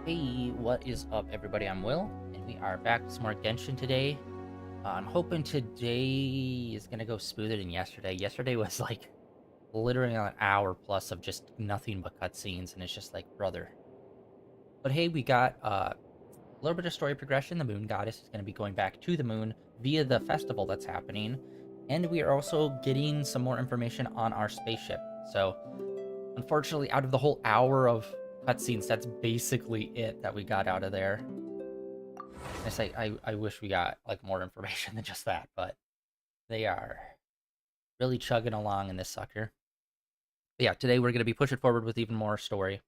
Hey, what is up, everybody? I'm Will, and we are back with some more Genshin today. I'm hoping today is gonna go smoother than yesterday. Yesterday was like literally an hour plus of just nothing but cutscenes, and it's just like, brother. But hey, we got a little bit of story progression. The Moon Goddess is gonna be going back to the moon via the festival that's happening, and we are also getting some more information on our spaceship. So, unfortunately, out of the whole hour of cutscenes, that's basically it that we got out of there. I wish we got like more information than just that, but they are really chugging along in this sucker. But yeah, today we're gonna be pushing forward with even more story.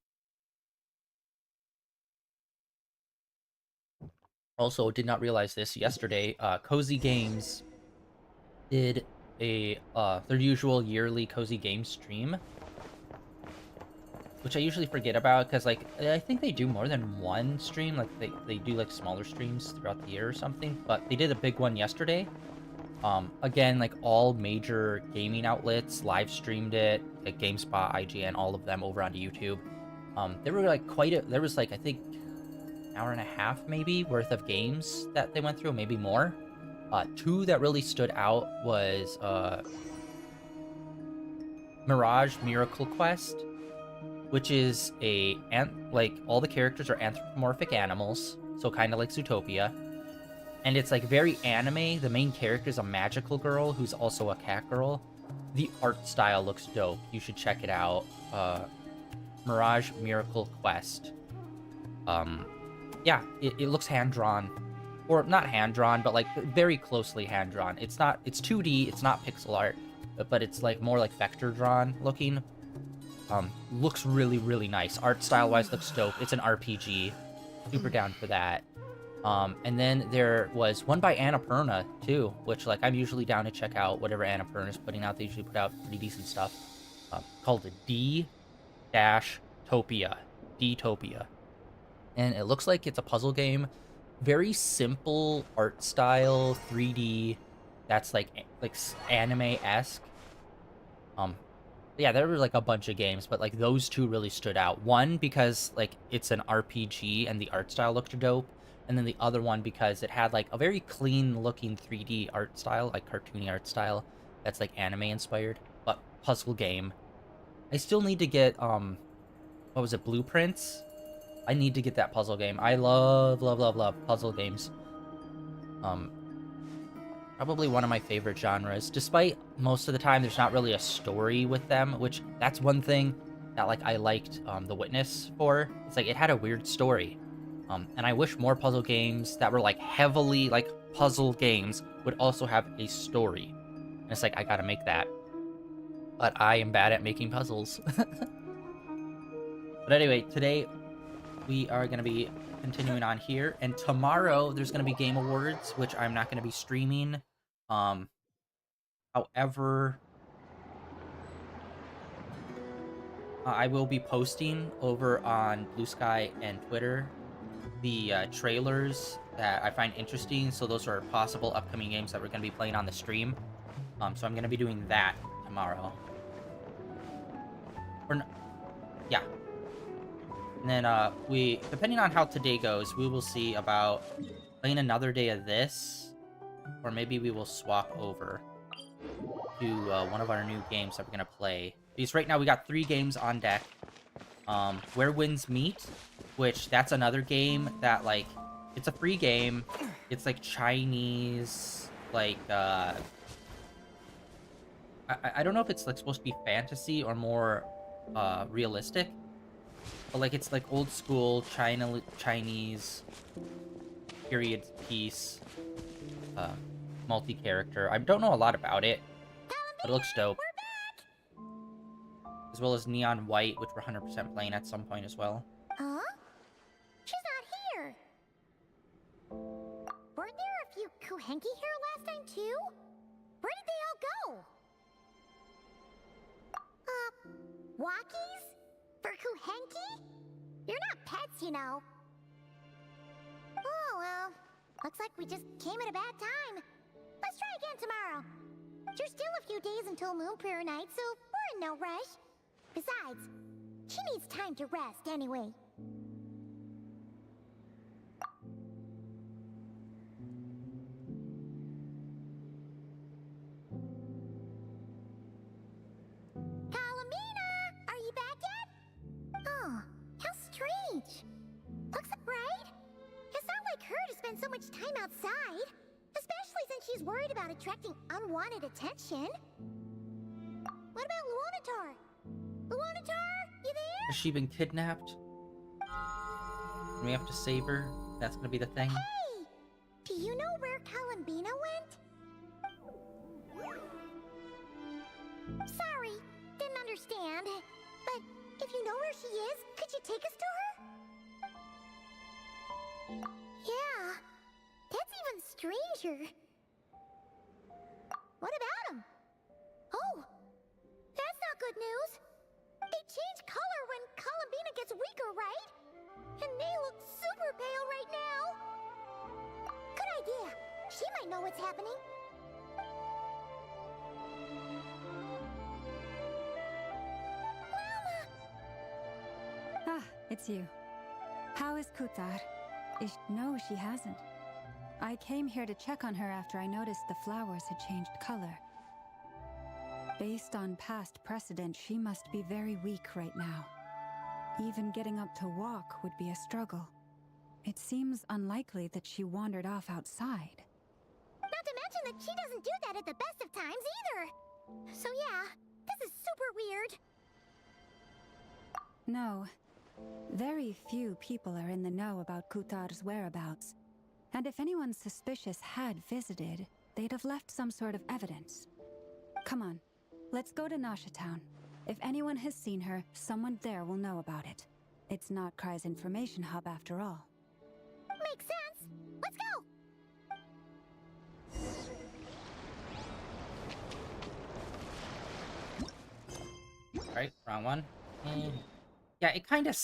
Also, did not realize this yesterday. Cozy Games did a their usual yearly Cozy Games stream, which I usually forget about because like I think they do more than one stream. Like they do like smaller streams throughout the year or something. But they did a big one yesterday. Again, like all major gaming outlets live streamed it, like GameSpot, IGN, all of them over onto YouTube. There were like there was like I think an hour and a half maybe worth of games that they went through, maybe more. Two that really stood out was Mirage Miracle Quest, which is like all the characters are anthropomorphic animals, so kind of like Zootopia. And it's like very anime. The main character is a magical girl who's also a cat girl. The art style looks dope. You should check it out. Mirage Miracle Quest. Yeah, it looks hand drawn, or not hand drawn, but like very closely hand drawn. It's not. It's 2D. It's not pixel art, but it's like more like vector drawn looking. Looks really nice. Art style wise, looks dope. It's an RPG. Super down for that. And then there was one by Annapurna too, which like I'm usually down to check out whatever Annapurna's putting out. They usually put out pretty decent stuff. Called D-Topia. D-Topia. And it looks like it's a puzzle game. Very simple art style, 3D. That's like anime-esque. Yeah, there were like a bunch of games, but like those two really stood out. One because like it's an RPG and the art style looked dope, and then the other one because it had like a very clean looking 3D art style, like cartoony art style that's like anime inspired, but puzzle game. I still need to get what was it, Blueprints? I need to get that puzzle game. I love puzzle games. Um Probably one of my favorite genres. Despite most of the time there's not really a story with them, which that's one thing that like I liked The Witness for. It's like it had a weird story. And I wish more puzzle games that were like heavily like puzzle games would also have a story. And it's like I gotta make that. But I am bad at making puzzles. But anyway, today we are gonna be continuing on here, and tomorrow there's gonna be Game Awards, which I'm not gonna be streaming. Um, However, I will be posting over on Blue Sky and Twitter the trailers that I find interesting. So those are possible upcoming games that we're going to be playing on the stream. So I'm going to be doing that tomorrow. Or yeah. And then we, depending on how today goes, we will see about playing another day of this, or maybe we will swap over to one of our new games that we're gonna play. Because right now we got 3 games on deck. Where Winds Meet, which that's another game that like it's a free game. It's like Chinese, like I don't know if it's like supposed to be fantasy or more realistic, but like it's like old school Chinese period piece, uh, multi-character. I don't know a lot about it, but it looks dope. As well as Neon White, which we're 100% playing at some point as well. Huh? She's not here. Weren't there a few Kuhenki here last time too? Where did they all go? Walkies? For Kuhenki? You're not pets, you know. Oh well, looks like we just came at a bad time. Let's try again tomorrow. There's still a few days until Moon Prayer Night, so we're in no rush. Besides, she needs time to rest anyway. much time outside, especially since she's worried about attracting unwanted attention. What about Luonatar? Luonatar, you there? Has she been kidnapped? And we have to save her? That's gonna be the thing? Hey! Do you know where Columbina went? Sorry, didn't understand. But if you know where she is, could you take us to her? Yeah, that's even stranger. What about him? Oh, that's not good news. They change color when Columbina gets weaker, right? And they look super pale right now. Good idea. She might know what's happening. Mama! Ah, it's you. How is Kutar? No, she hasn't. I came here to check on her after I noticed the flowers had changed color. Based on past precedent, she must be very weak right now. Even getting up to walk would be a struggle. It seems unlikely that she wandered off outside. Not to mention that she doesn't do that at the best of times either. So yeah, this is super weird. No. Very few people are in the know about Kutar's whereabouts. And if anyone suspicious had visited, they'd have left some sort of evidence. Come on, let's go to Nasha Town. If anyone has seen her, someone there will know about it. It's not Kry's information hub after all. Makes sense. Let's go. Right, wrong one. Yeah, it kind of...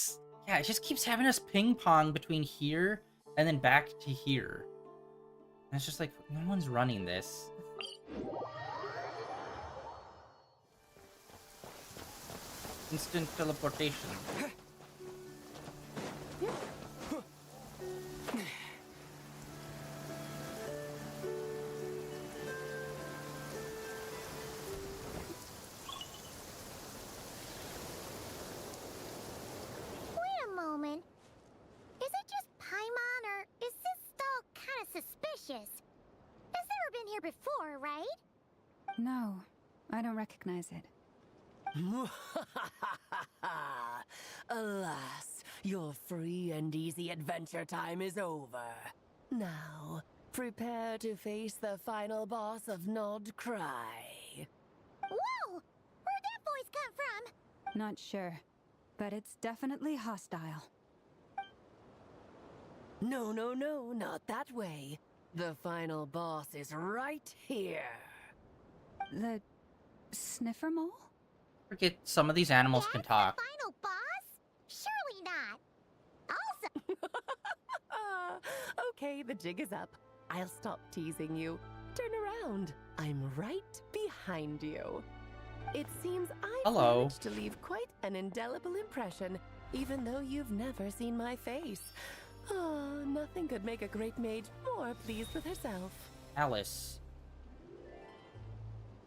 Yeah, it just keeps having us ping-pong between here and then back to here. And it's just like, no one's running this. Instant teleportation. Wait a moment. Is it just Paimon, or is this stall kind of suspicious? It's never been here before, right? No, I don't recognize it. Alas, your free and easy adventure time is over. Now, prepare to face the final boss of Nod Cry. Whoa! Where'd that voice come from? Not sure, but it's definitely hostile. No, no, no, not that way. The final boss is right here. The sniffer mole? Forget some of these animals can That's talk. the final boss? Surely not. Also, Okay, the jig is up. I'll stop teasing you. Turn around. I'm right behind you. It seems I've Hello. managed to leave quite an indelible impression, even though you've never seen my face. Oh, nothing could make a great mage more pleased with herself. Alice.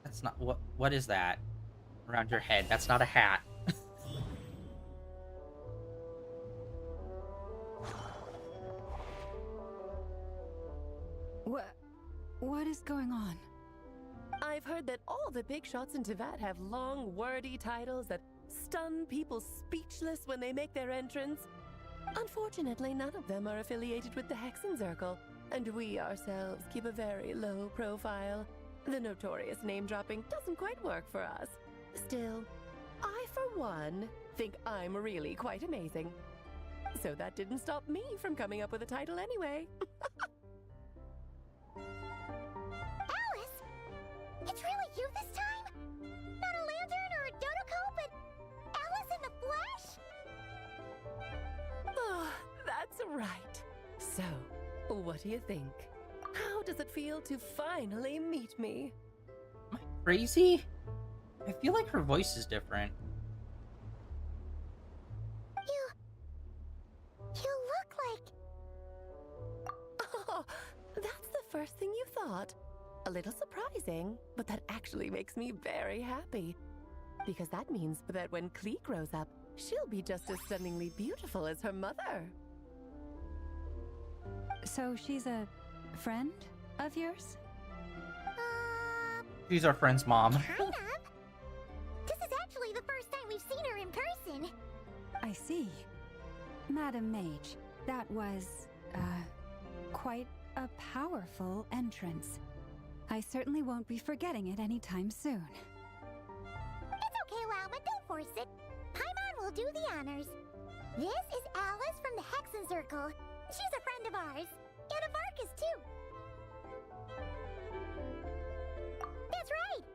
That's not... What is that? Around your head. That's not a hat. What is going on? I've heard that all the big shots in Teyvat have long, wordy titles that stun people speechless when they make their entrance. Unfortunately, none of them are affiliated with the Hexenzirkel, and we ourselves keep a very low profile. The notorious name-dropping doesn't quite work for us. Still, I, for one, think I'm really quite amazing. So that didn't stop me from coming up with a title anyway. Alice? It's really you this time? Not a lantern or a Dodoko, but Alice in the flesh? Oh, that's right. So, what do you think? How does it feel to finally meet me? Am I crazy? I feel like her voice is different. You look like... Oh, that's the first thing you thought. A little surprising, but that actually makes me very happy. Because that means that when Klee grows up, she'll be just as stunningly beautiful as her mother. So she's a Friend of yours? She's our friend's mom. Kind of. This is actually the first time we've seen her in person. I see. Madam Mage, that was, quite a powerful entrance. I certainly won't be forgetting it anytime soon. It's okay, Lauma, don't force it. Paimon will do the honors. This is Alice from the Hexen Circle. She's a friend of ours. And of Arcus, too. That's right.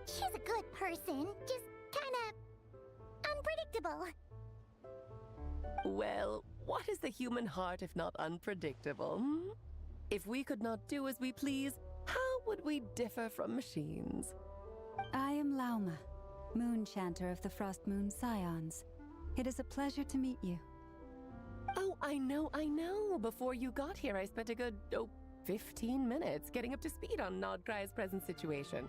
She's a good person, just kinda unpredictable. Well, what is the human heart if not unpredictable? Hmm? If we could not do as we please, how would we differ from machines? I am Lauma, Moon Chanter of the Frost Moon Scions. It is a pleasure to meet you. Oh, I know. Before you got here, I spent a good, 15 minutes getting up to speed on Nodcry's present situation.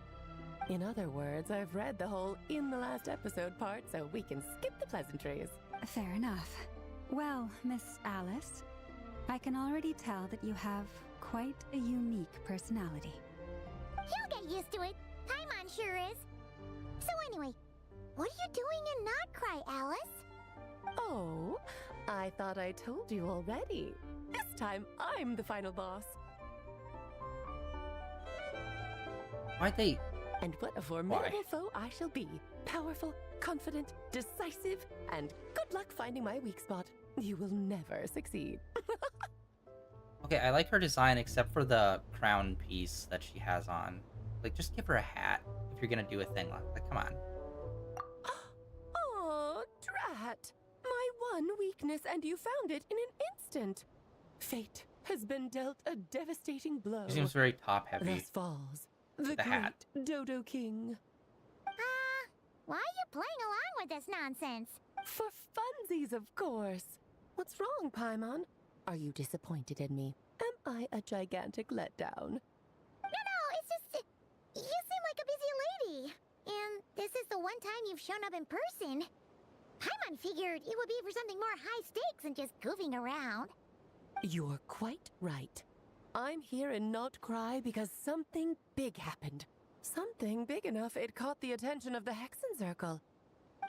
In other words, I've read the whole in the last episode part, so we can skip the pleasantries. Fair enough. Well, Miss Alice, I can already tell that you have quite a unique personality. He'll get used to it. Paimon sure is. So anyway, what are you doing in Nodcry, Alice? Oh, I thought I told you already. This time, I'm the final boss. Why'd they? And what a formidable foe I shall be. Powerful, confident, decisive, and good luck finding my weak spot. You will never succeed. Okay, I like her design except for the crown piece that she has on. Like, just give her a hat if you're gonna do a thing like come on. Oh, drat! My one weakness, and you found it in an instant. Fate has been dealt a devastating blow. She seems very top heavy. Thus falls the The hat. great Dodo King. Why are you playing along with this nonsense? For funsies, of course. What's wrong, Paimon? Are you disappointed in me? Am I a gigantic letdown? No, it's just... You seem like a busy lady. And this is the one time you've shown up in person. Paimon figured it would be for something more high stakes than just goofing around. You're quite right. I'm here in Nodcry because something big happened. Something big enough it caught the attention of the Hexen Circle.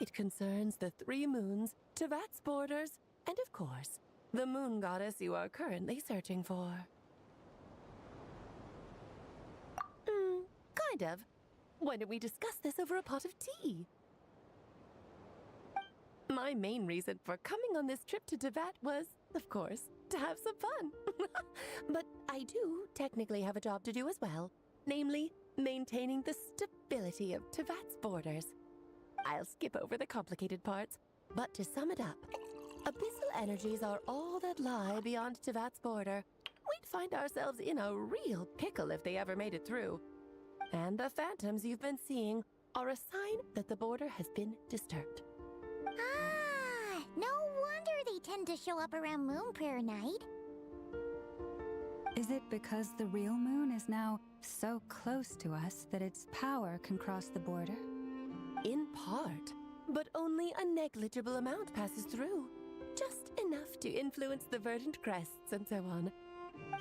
It concerns the 3 moons, Tevat's borders, and of course, the moon goddess you are currently searching for. Kind of. Why don't we discuss this over a pot of tea? My main reason for coming on this trip to Tevat was, of course, to have some fun. But I do technically have a job to do as well, namely, maintaining the stability of Tevat's borders. I'll skip over the complicated parts, but to sum it up, abyssal energies are all that lie beyond Tevat's border. We'd find ourselves in a real pickle if they ever made it through. And the phantoms you've been seeing are a sign that the border has been disturbed. No wonder they tend to show up around Moon Prayer Night. Is it because the real moon is now so close to us that its power can cross the border? In part, but only a negligible amount passes through. Just enough to influence the verdant crests and so on.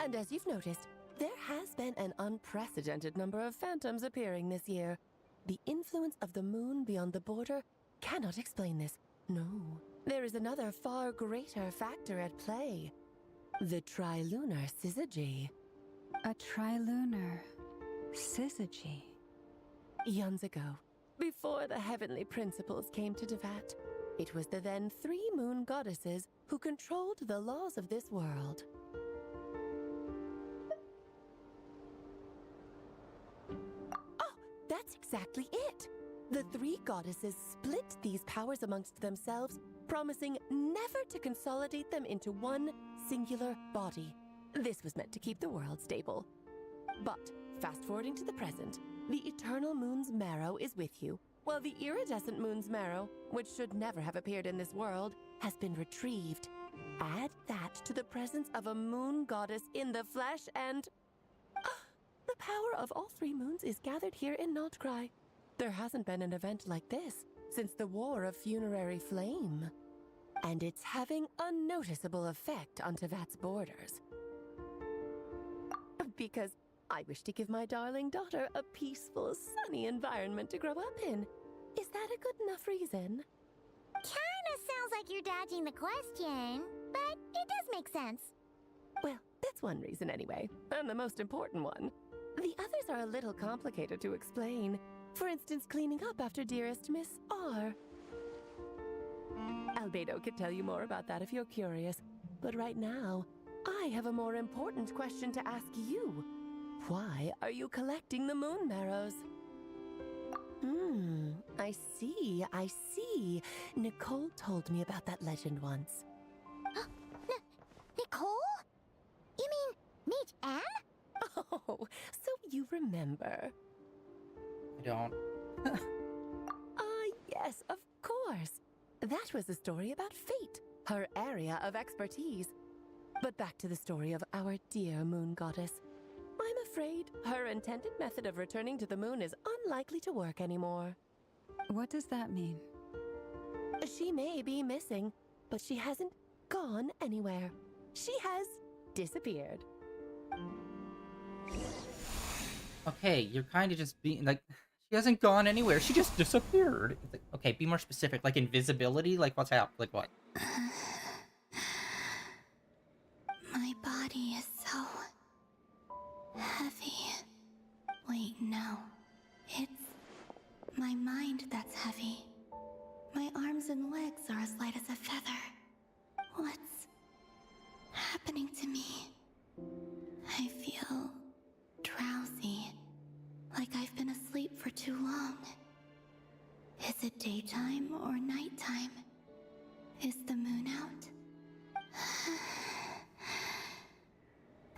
And as you've noticed, there has been an unprecedented number of phantoms appearing this year. The influence of the moon beyond the border cannot explain this. No, there is another far greater factor at play. The trilunar syzygy. A trilunar syzygy. Eons ago, before the heavenly principles came to Tevat, it was the then 3 moon goddesses who controlled the laws of this world. Oh, that's exactly it! The 3 goddesses split these powers amongst themselves, promising never to consolidate them into one singular body. This was meant to keep the world stable. But, fast-forwarding to the present, the eternal moon's marrow is with you, while the iridescent moon's marrow, which should never have appeared in this world, has been retrieved. Add that to the presence of a moon goddess in the flesh and... the power of all 3 moons is gathered here in Nodcry. There hasn't been an event like this since the War of Funerary Flame. And it's having a noticeable effect on Tevat's borders. because I wish to give my darling daughter a peaceful, sunny environment to grow up in. Is that a good enough reason? Kinda sounds like you're dodging the question, but it does make sense. Well, that's one reason anyway, and the most important one. The others are a little complicated to explain. For instance, cleaning up after dearest Miss R. Albedo could tell you more about that if you're curious, but right now, I have a more important question to ask you. Why are you collecting the moon marrows? I see. Nicole told me about that legend once. Nicole? You mean Mage Anne? Oh, so you remember. I don't. Yes, of course. That was a story about fate, her area of expertise. But back to the story of our dear moon goddess. I'm afraid her intended method of returning to the moon is unlikely to work anymore. What does that mean? She may be missing, but she hasn't gone anywhere. She has disappeared. Okay, you're kind of just being like, she hasn't gone anywhere. She just disappeared. It's like, okay, be more specific. Like invisibility. Like what's happened? Like what? My body is so heavy. Wait, no. It's my mind that's heavy. My arms and legs are as light as a feather. What's happening to me? I feel drowsy, like I've been asleep for too long. Is it daytime or nighttime? Is the moon out?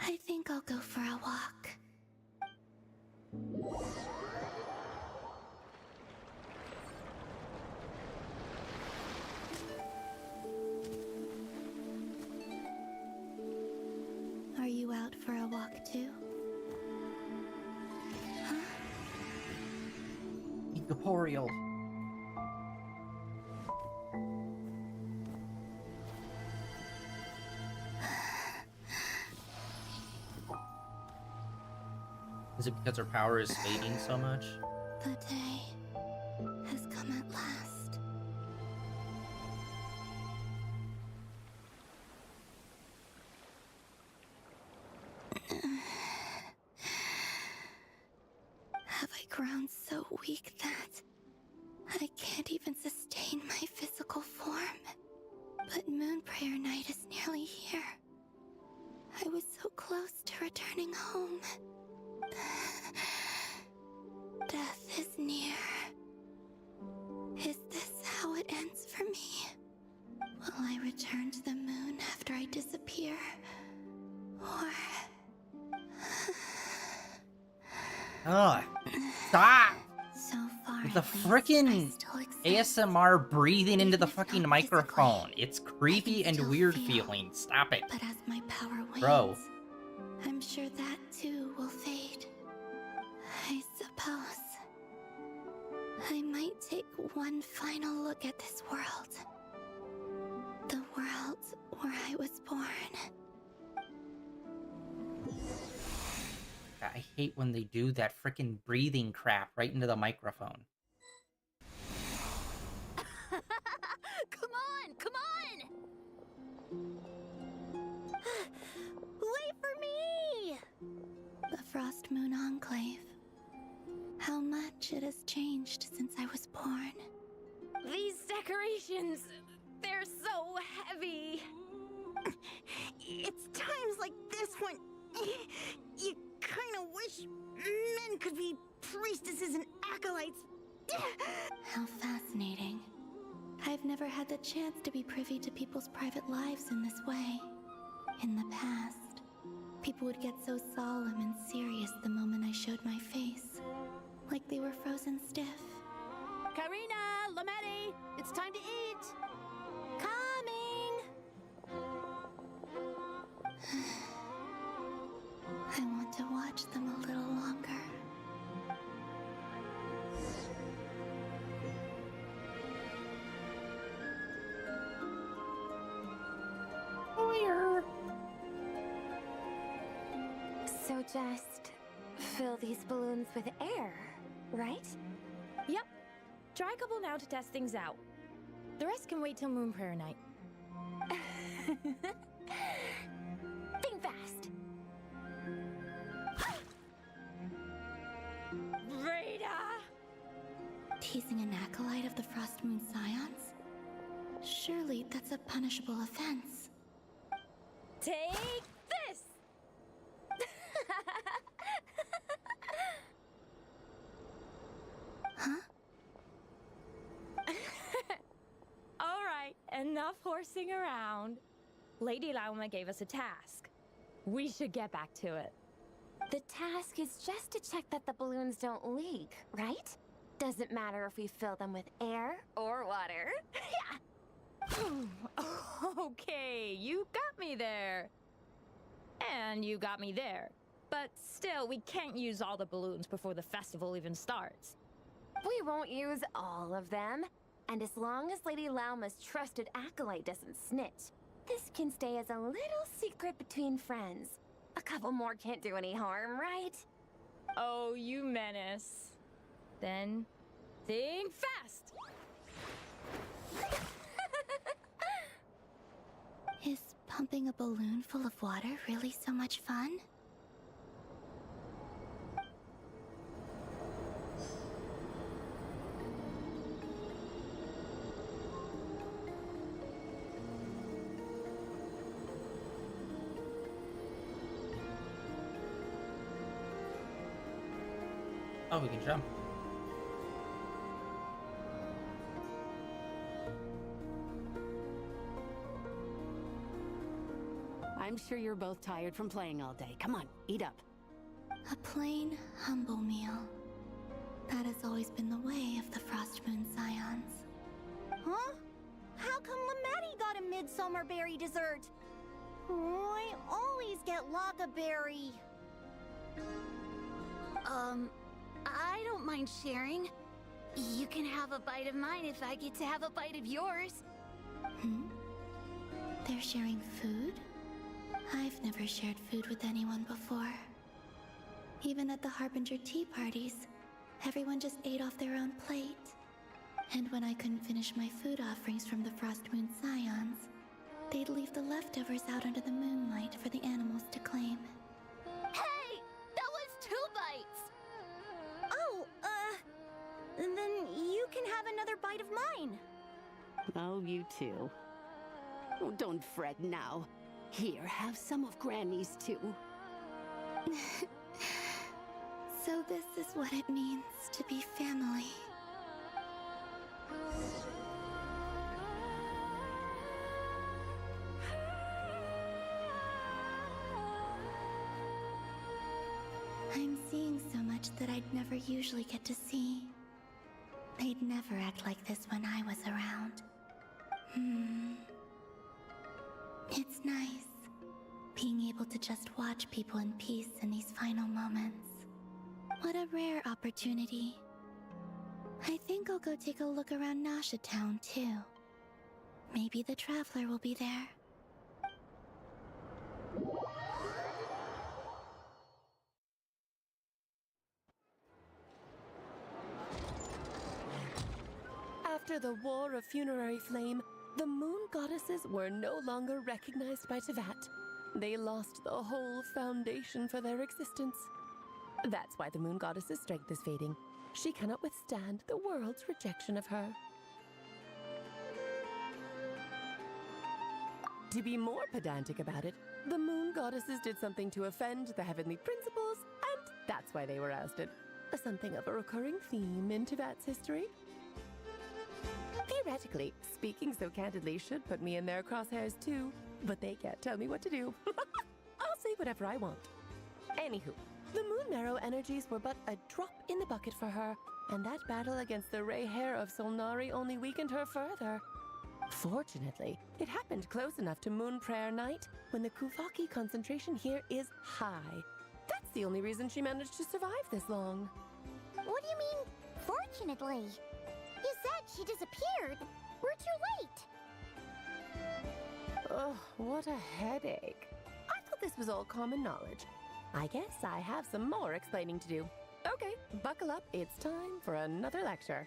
I think I'll go for a walk. Are you out for a walk too? Incorporeal. Is it because her power is fading so much? The day has come at last. Have I grown so weak that I can't even sustain my physical form? But Moon Prayer Night is nearly here. I was so close to returning home. Death is near. Is this how it ends for me? Will I return to the moon after I disappear? Or... Ugh. Stop! So far, With the at least, frickin' I still exist. ASMR breathing into the Even if fucking not microphone. physically, It's creepy and still weird feel. feeling. Stop it. But as my power wanes, Bro. I'm sure that too will fade. I suppose I might take one final look at this world. The world where I was born. I hate when they do that freaking breathing crap right into the microphone. Come on, come on! Wait for me! The Frost Moon Enclave. How much it has changed since I was born. These decorations, they're so heavy. It's times like this when you kind of wish men could be priestesses and acolytes. How fascinating. I've never had the chance to be privy to people's private lives in this way. In the past, people would get so solemn and serious the moment I showed my face. Like they were frozen stiff. Karina, Lametti, it's time to eat. Coming. I want to watch them a little longer. So So just fill these balloons with air, right? Yep. Try a couple now to test things out. The rest can wait till Moon Prayer Night. Think fast. Rita! Teasing an acolyte of the Frost Moon Scions? Surely that's a punishable offense. Take this! Huh? All right, enough horsing around. Lady Lauma gave us a task. We should get back to it. The task is just to check that the balloons don't leak, right? Doesn't matter if we fill them with air or water. Okay, you got me there. And you got me there. But still, we can't use all the balloons before the festival even starts. We won't use all of them. And as long as Lady Lauma's trusted acolyte doesn't snitch, this can stay as a little secret between friends. A couple more can't do any harm, right? Oh, you menace. Then, think fast! Is pumping a balloon full of water really so much fun? Oh, we can jump. I'm sure you're both tired from playing all day. Come on, eat up. A plain, humble meal. That has always been the way of the Frost Moon Scions. Huh? How come Lametti got a midsummer berry dessert? Oh, I always get Lockaberry. I don't mind sharing. You can have a bite of mine if I get to have a bite of yours. Hmm? They're sharing food? I've never shared food with anyone before. Even at the Harbinger tea parties, everyone just ate off their own plate. And when I couldn't finish my food offerings from the Frost Moon Scions, they'd leave the leftovers out under the moonlight for the animals to claim. Hey! That was 2 bites! Oh, then you can have another bite of mine. Oh, you too. Oh, don't fret now. Here, have some of Granny's too. So this is what it means to be family. I'm seeing so much that I'd never usually get to see. They'd never act like this when I was around. It's nice, being able to just watch people in peace in these final moments. What a rare opportunity. I think I'll go take a look around Nasha Town, too. Maybe the Traveler will be there. After the War of Funerary Flame, the Moon Goddesses were no longer recognized by Tevat. They lost the whole foundation for their existence. That's why the Moon Goddess's strength is fading. She cannot withstand the world's rejection of her. To be more pedantic about it, the Moon Goddesses did something to offend the heavenly principles, and that's why they were ousted. Something of a recurring theme in Tevat's history. Theoretically, speaking so candidly should put me in their crosshairs too, but they can't tell me what to do. I'll say whatever I want. Anywho, the Moon Marrow energies were but a drop in the bucket for her, and that battle against the Ray Hair of Solnari only weakened her further. Fortunately, it happened close enough to Moon Prayer Night when the Kuvaki concentration here is high. That's the only reason she managed to survive this long. What do you mean, fortunately? You said she disappeared. We're too late. Oh, what a headache. I thought this was all common knowledge. I guess I have some more explaining to do. Okay, buckle up. It's time for another lecture.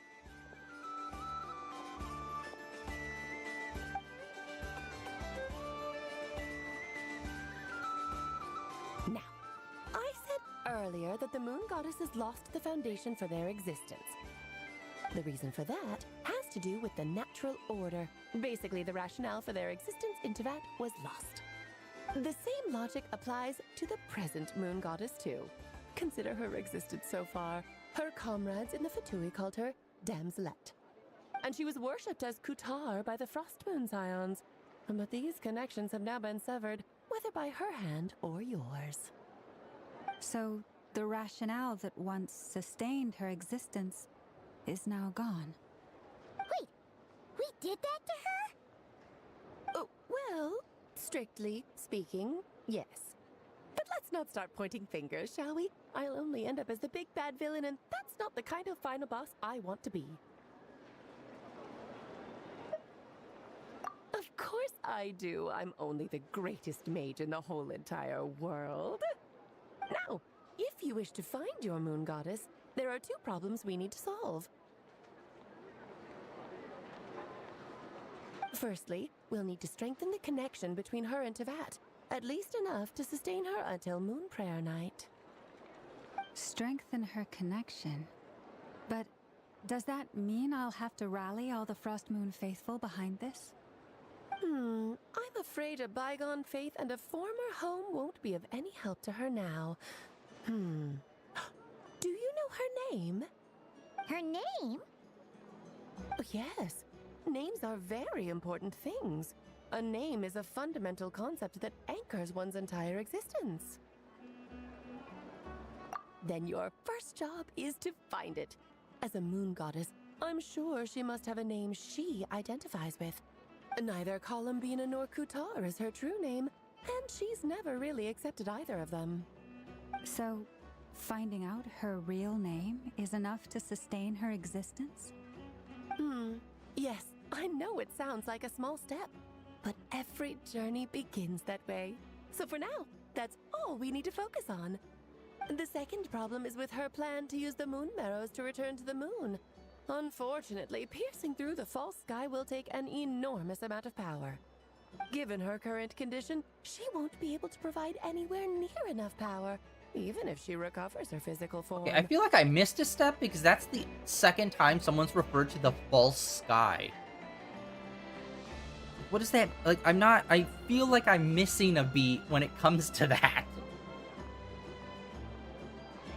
Now, I said earlier that the moon goddesses lost the foundation for their existence. The reason for that has to do with the natural order. Basically, the rationale for their existence in Tevat was lost. The same logic applies to the present moon goddess, too. Consider her existence so far. Her comrades in the Fatui called her Damselette. And she was worshipped as Kutar by the Frost Moon Scions. But these connections have now been severed, whether by her hand or yours. So, the rationale that once sustained her existence is now gone. Wait, we did that to her? Oh, well, strictly speaking, yes. But let's not start pointing fingers, shall we? I'll only end up as the big bad villain, and that's not the kind of final boss I want to be. Of course I do. I'm only the greatest mage in the whole entire world. Now, if you wish to find your moon goddess, there are two problems we need to solve. Firstly, we'll need to strengthen the connection between her and Tevat, at least enough to sustain her until Moon Prayer Night. Strengthen her connection. But does that mean I'll have to rally all the Frost Moon faithful behind this? I'm afraid a bygone faith and a former home won't be of any help to her now. Do you know her name? Her name? Oh, yes. Names are very important things. A name is a fundamental concept that anchors one's entire existence. Then your first job is to find it. As a moon goddess, I'm sure she must have a name she identifies with. Neither Columbina nor Kutar is her true name, and she's never really accepted either of them. So, finding out her real name is enough to sustain her existence? Yes, I know it sounds like a small step, but every journey begins that way. So for now, that's all we need to focus on. The second problem is with her plan to use the moon marrows to return to the moon. Unfortunately, piercing through the false sky will take an enormous amount of power. Given her current condition, she won't be able to provide anywhere near enough power, even if she recovers her physical form. Okay, I feel like I missed a step because that's the second time someone's referred to the false sky. What is that? Like, I feel like I'm missing a beat when it comes to that.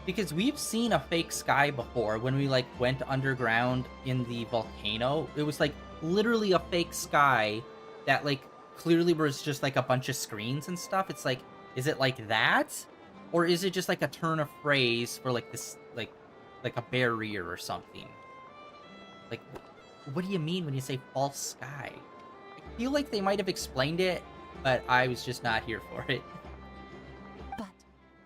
Because we've seen a fake sky before when we, like, went underground in the volcano. It was, like, literally a fake sky that, like, clearly was just, like, a bunch of screens and stuff. It's like, is it like that? Or is it just, like, a turn of phrase for, like, this, like a barrier or something? Like, what do you mean when you say false sky? I feel like they might have explained it, but I was just not here for it. But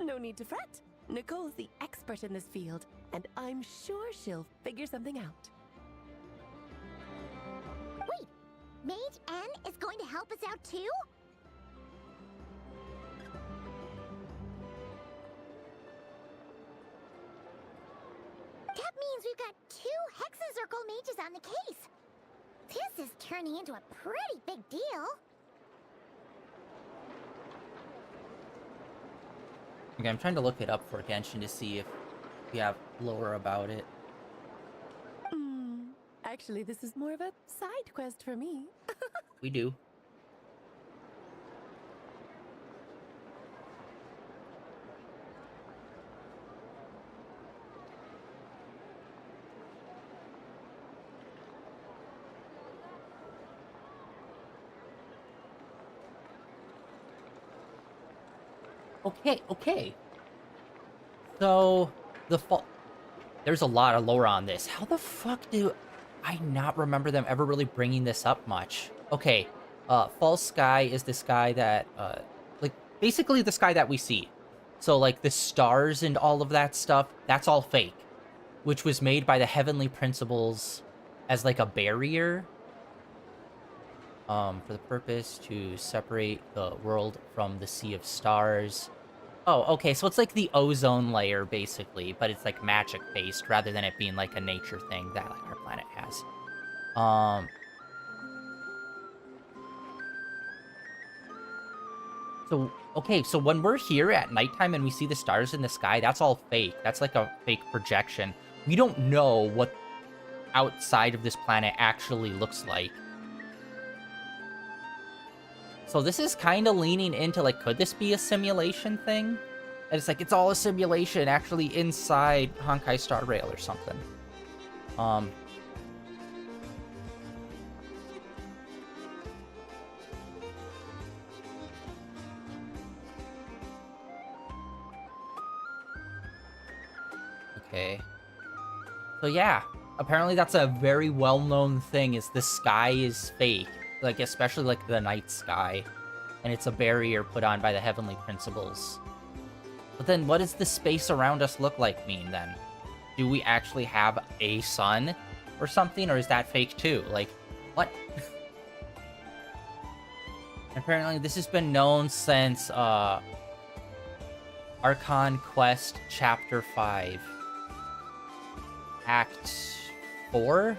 no need to fret. Nicole's the expert in this field, and I'm sure she'll figure something out. Wait, Mage N is going to help us out too? That means we've got 2 Hexacircle mages on the case. This is turning into a pretty big deal. Okay, I'm trying to look it up for Genshin to see if we have lore about it. Actually, this is more of a side quest for me. We do. Okay. So, there's a lot of lore on this. How the fuck do I not remember them ever really bringing this up much? Okay, False Sky is this guy that, like, basically the sky that we see. So, like, the stars and all of that stuff, that's all fake. Which was made by the Heavenly Principles as, like, a barrier. For the purpose to separate the world from the Sea of Stars. Oh, okay, so it's like the ozone layer, basically, but it's like magic-based rather than it being like a nature thing that like our planet has. Um, so, okay, so when we're here at nighttime and we see the stars in the sky, that's all fake. That's like a fake projection. We don't know what outside of this planet actually looks like. So this is kind of leaning into, like, could this be a simulation thing? And it's like, it's all a simulation actually inside Honkai Star Rail or something. Um, okay. So yeah, apparently that's a very well-known thing, is the sky is fake. Like, especially like the night sky. And it's a barrier put on by the heavenly principles. But then what does the space around us look like mean then? Do we actually have a sun or something, or is that fake too? Like, what? Apparently this has been known since Archon Quest Chapter 5. Act 4?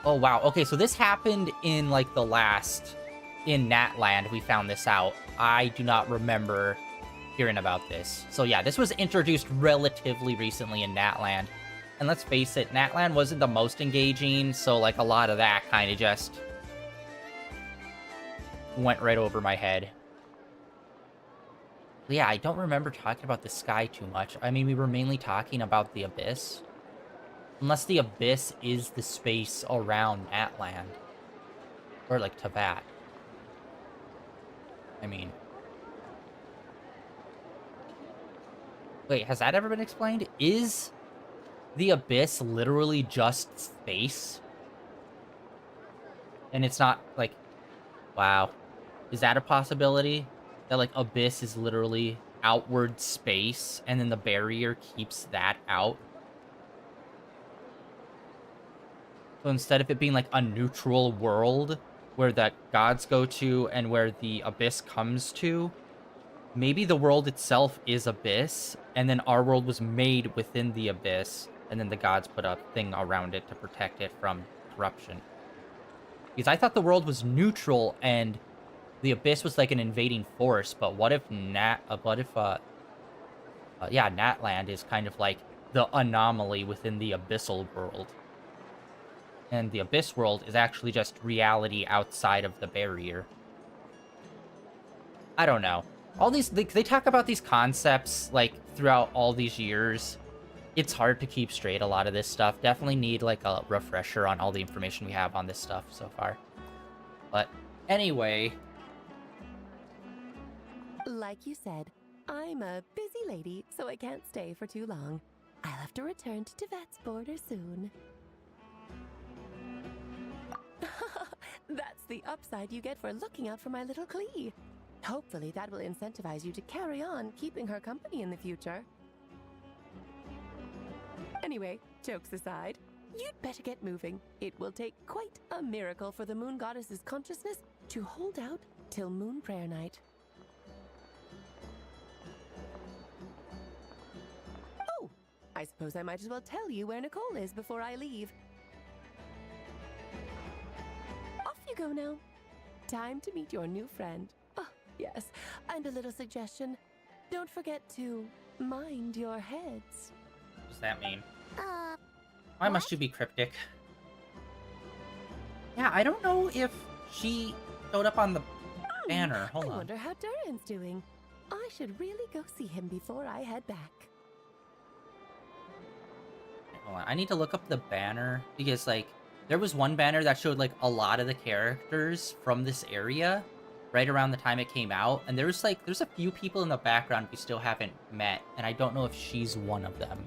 Oh, wow. Okay, so this happened in, like, the last... In Natland, we found this out. I do not remember hearing about this. So, yeah, this was introduced relatively recently in Natland. And let's face it, Natland wasn't the most engaging, so, like, a lot of that kind of just... went right over my head. But yeah, I don't remember talking about the sky too much. I mean, we were mainly talking about the Abyss. Unless the Abyss is the space around Natland. Or, like, Teyvat. I mean... Wait, has that ever been explained? Is the Abyss literally just space? And it's not, like... Wow. Is that a possibility? That, like, Abyss is literally outward space, and then the barrier keeps that out? So instead of it being, like, a neutral world where the gods go to and where the Abyss comes to, maybe the world itself is Abyss, and then our world was made within the Abyss, and then the gods put a thing around it to protect it from corruption. Because I thought the world was neutral, and the Abyss was like an invading force, but what if Natland is kind of like the anomaly within the Abyssal world? And the Abyss world is actually just reality outside of the barrier. I don't know. All these, they talk about these concepts, like, throughout all these years. It's hard to keep straight, a lot of this stuff. Definitely need, like, a refresher on all the information we have on this stuff so far. But, anyway... Like you said, I'm a busy lady, so I can't stay for too long. I'll have to return to Teyvat's border soon. That's the upside you get for looking out for my little Klee. Hopefully that will incentivize you to carry on keeping her company in the future. Anyway, jokes aside, you'd better get moving. It will take quite a miracle for the moon goddess's consciousness to hold out till moon prayer night. Oh, I suppose I might as well tell you where Nicole is before I leave. Off you go now. Time to meet your new friend. Oh, yes, and a little suggestion. Don't forget to mind your heads. What does that mean? Why what? must you be cryptic? Yeah, I don't know if she showed up on the banner. Hold I on. wonder how Duran's doing. I should really go see him before I head back. Hold on. I need to look up the banner because, like, there was one banner that showed, like, a lot of the characters from this area right around the time it came out, and there's a few people in the background we still haven't met, and I don't know if she's one of them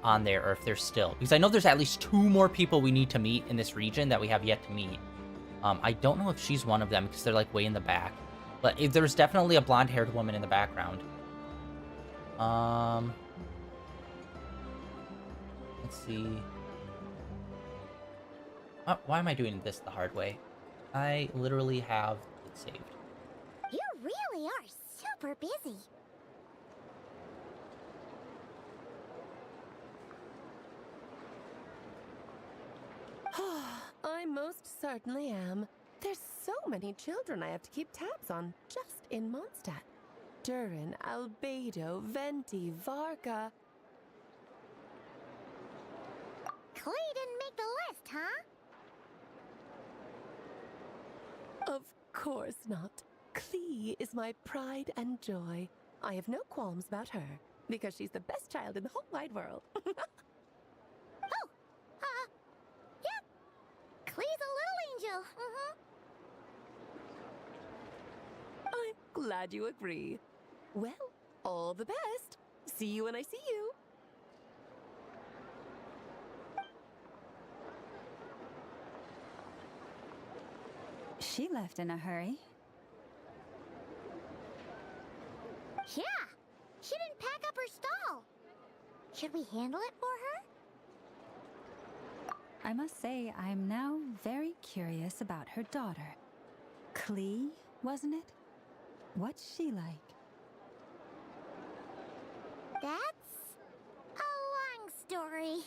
on there, or if they're still, because I know there's at least 2 more people we need to meet in this region that we have yet to meet. I don't know if she's one of them because they're, like, way in the back, but there's definitely a blonde-haired woman in the background. Let's see. Why am I doing this the hard way? I literally have it saved. You really are super busy. I most certainly am. There's so many children I have to keep tabs on just in Mondstadt. Durin, Albedo, Venti, Varka. Clay didn't make the list, huh? Of course not. Clee is my pride and joy. I have no qualms about her, because she's the best child in the whole wide world. Yep. Clee's a little angel. I'm glad you agree. Well, all the best. See you when I see you. She left in a hurry. Yeah. She didn't pack up her stall. Should we handle it for her? I must say, I'm now very curious about her daughter. Klee, wasn't it? What's she like? That's a long story.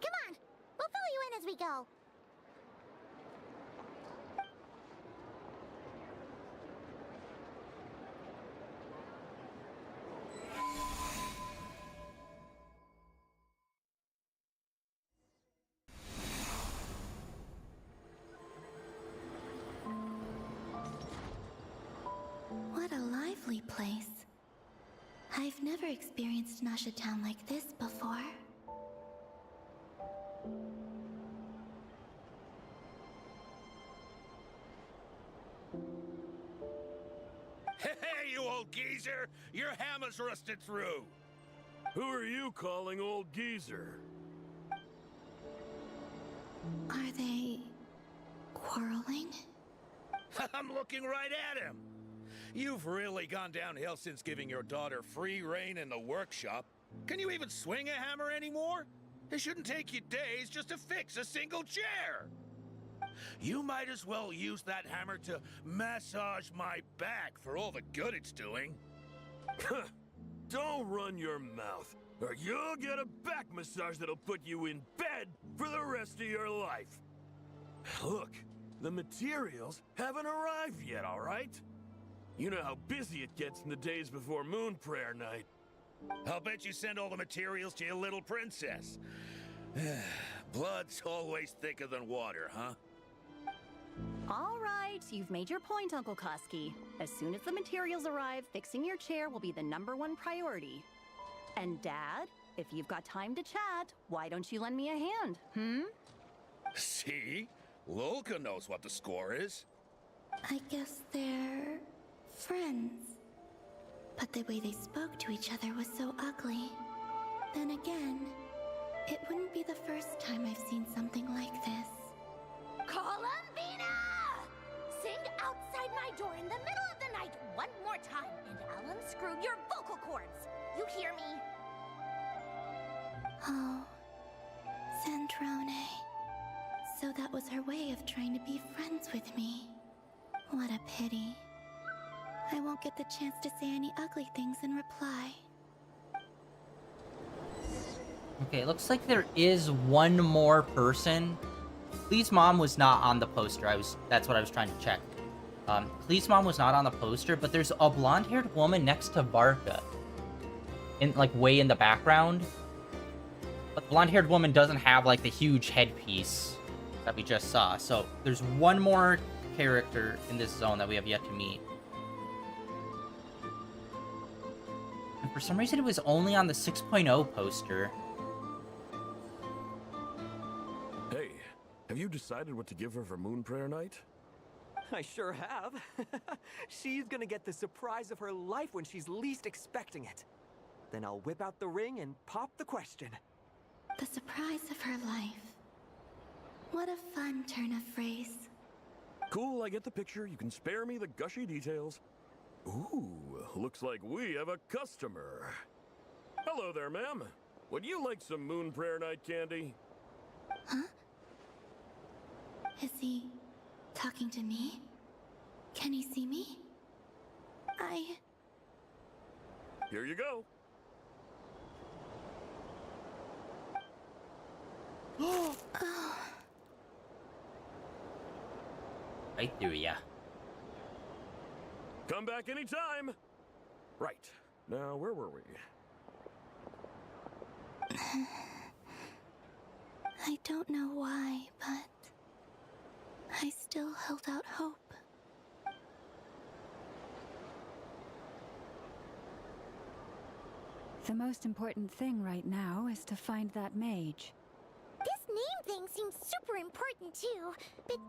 Come on, we'll fill you in as we go. What a lively place. I've never experienced Nasha Town like this before. Hey, you old geezer! Your hammer's rusted through! Who are you calling old geezer? Are they quarreling? I'm looking right at him! You've really gone downhill since giving your daughter free reign in the workshop. Can you even swing a hammer anymore? It shouldn't take you days just to fix a single chair! You might as well use that hammer to massage my back for all the good it's doing. Don't run your mouth, or you'll get a back massage that'll put you in bed for the rest of your life. Look, the materials haven't arrived yet, all right? You know how busy it gets in the days before Moon Prayer Night. I'll bet you send all the materials to your little princess. Blood's always thicker than water, huh? All right, you've made your point, Uncle Koski. As soon as the materials arrive, fixing your chair will be the #1 priority. And Dad, if you've got time to chat, why don't you lend me a hand, See? Lolka knows what the score is. I guess they're friends. But the way they spoke to each other was so ugly. Then again, it wouldn't be the first time I've seen something like this. Columbina! Sing outside my door in the middle of the night one more time, and I'll unscrew your vocal cords. You hear me? Oh, Sandrone. So that was her way of trying to be friends with me. What a pity. I won't get the chance to say any ugly things in reply. Okay, it looks like there is one more person. Klee's mom was not on the poster. That's what I was trying to check. Klee's mom was not on the poster, but there's a blonde-haired woman next to Varka. Like, way in the background. But the blonde-haired woman doesn't have, like, the huge headpiece that we just saw. So, there's one more character in this zone that we have yet to meet. And for some reason, it was only on the 6.0 poster. Hey, have you decided what to give her for Moon Prayer Night? I sure have. She's gonna get the surprise of her life when she's least expecting it. Then I'll whip out the ring and pop the question. The surprise of her life. What a fun turn of phrase. Cool, I get the picture. You can spare me the gushy details. Ooh, looks like we have a customer. Hello there, ma'am. Would you like some Moon Prayer Night candy? Huh? Is he Talking to me? Can he see me? Here you go. Right through ya. Come back anytime. Right. Now, where were we? I don't know why, but I still held out hope. The most important thing right now is to find that mage. This name thing seems super important too, but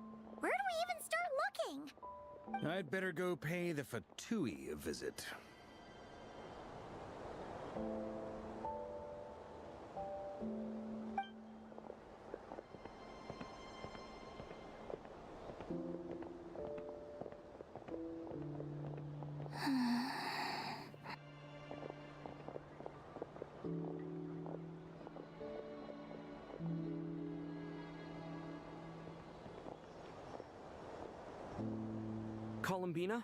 where do we even start looking? I'd better go pay the Fatui a visit. Columbina?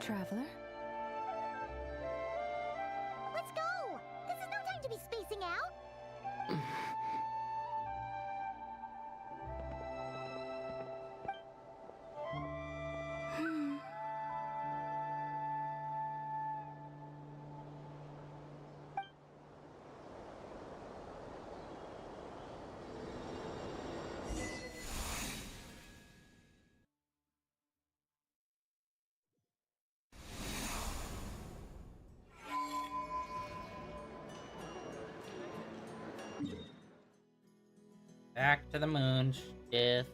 Traveler? Let's go! This is no time to be spacing out! Back to the moon, Shift.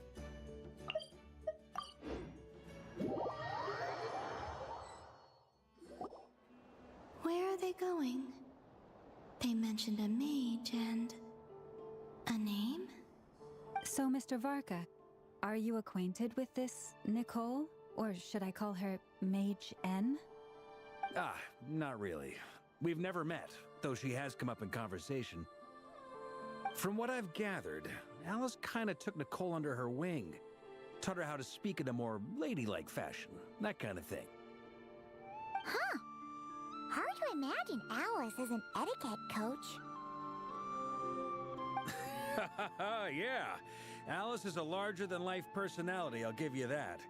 Where are they going? They mentioned a mage and a name? So, Mr. Varka, are you acquainted with this Nicole? Or should I call her Mage N? Ah, not really. We've never met, though she has come up in conversation. From what I've gathered, Alice kinda took Nicole under her wing. Taught her how to speak in a more ladylike fashion, that kind of thing. Huh. Hard to imagine Alice as an etiquette coach. Yeah, Alice is a larger-than-life personality, I'll give you that.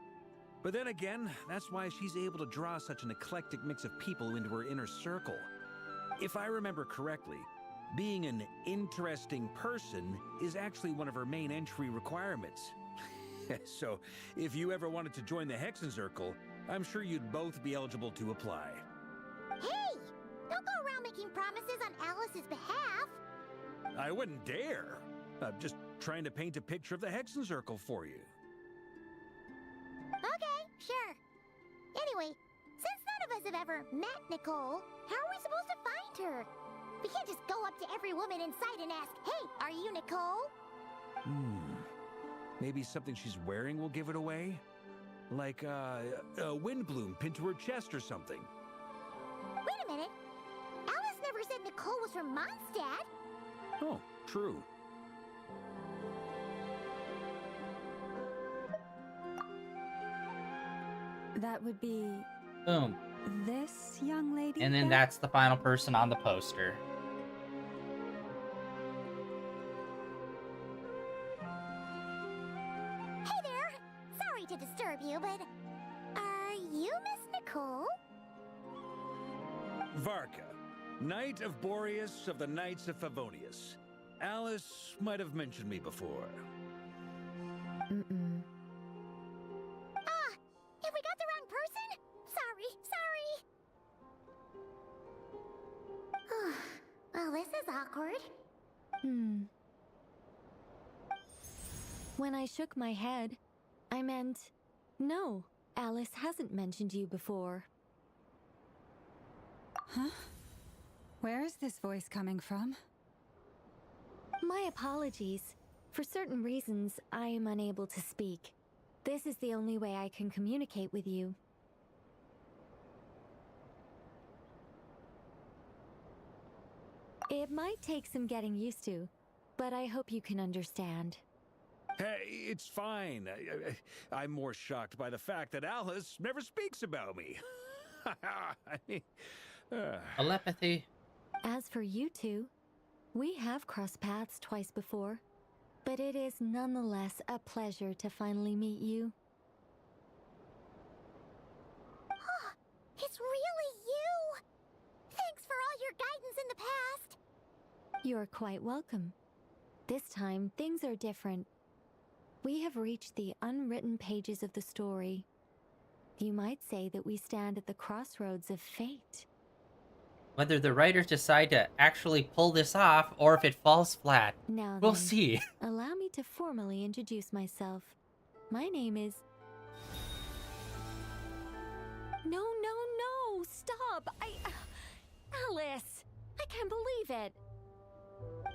But then again, that's why she's able to draw such an eclectic mix of people into her inner circle. If I remember correctly, being an interesting person is actually one of her main entry requirements. So, if you ever wanted to join the Hexenzirkel, I'm sure you'd both be eligible to apply. Hey! Don't go around making promises on Alice's behalf! I wouldn't dare. I'm just trying to paint a picture of the Hexenzirkel for you. Okay, sure. Anyway, since none of us have ever met Nicole, how are we supposed to find her? We can't just go up to every woman in sight and ask, "Hey, are you Nicole?" Maybe something she's wearing will give it away? Like, a windbloom pinned to her chest or something. Wait a minute. Alice never said Nicole was from Mondstadt. Oh, true. That would be Boom. this young lady? And then here? that's the final person on the poster. Hey there! Sorry to disturb you, but are you Miss Nicole? Varka, Knight of Boreas of the Knights of Favonius. Alice might have mentioned me before. Mm-mm. Ah, if we got the wrong person? Sorry. Well, this is awkward. When I shook my head, I meant, no, Alice hasn't mentioned you before. Huh? Where is this voice coming from? My apologies. For certain reasons, I am unable to speak. This is the only way I can communicate with you. It might take some getting used to, but I hope you can understand. Hey, it's fine. I'm more shocked by the fact that Alice never speaks about me. I mean, Telepathy. As for you two, we have crossed paths twice before, but it is nonetheless a pleasure to finally meet you. It's really you! Thanks for all your guidance in the past! You're quite welcome. This time, things are different. We have reached the unwritten pages of the story. You might say that we stand at the crossroads of fate. Whether the writers decide to actually pull this off or if it falls flat, Now we'll then, see. allow me to formally introduce myself. My name is... No, stop! Alice! I can't believe it!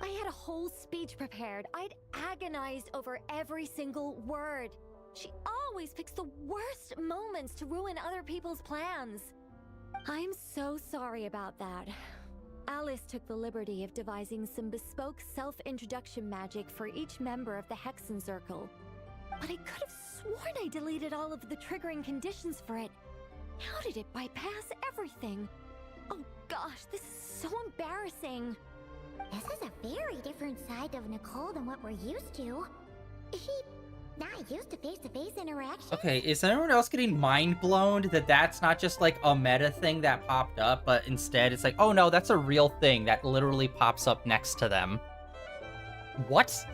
I had a whole speech prepared. I'd agonized over every single word. She always picks the worst moments to ruin other people's plans. I'm so sorry about that. Alice took the liberty of devising some bespoke self-introduction magic for each member of the Hexen Circle. But I could have sworn I deleted all of the triggering conditions for it. How did it bypass everything? Oh gosh, this is so embarrassing. This is a very different side of Nicole than what we're used to. Is she not used to face-to-face interaction? Okay, is anyone else getting mind blown that that's not just like a meta thing that popped up, but instead it's like, oh no, that's a real thing that literally pops up next to them? What?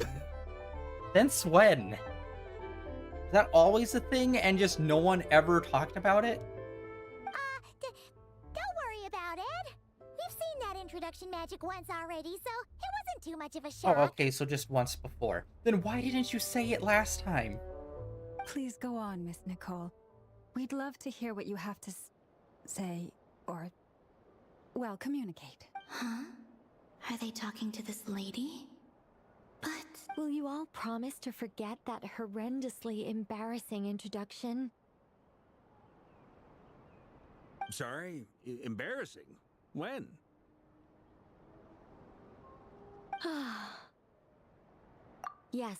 Since when? Is that always a thing and just no one ever talked about it? Don't worry about it. We've seen that introduction magic once already, so it wasn't too much of a shock. Oh, okay, so just once before. Then why didn't you say it last time? Please go on, Miss Nicole. We'd love to hear what you have to say, or, well, communicate. Huh? Are they talking to this lady? But... Will you all promise to forget that horrendously embarrassing introduction? sorry, embarrassing. When? Yes,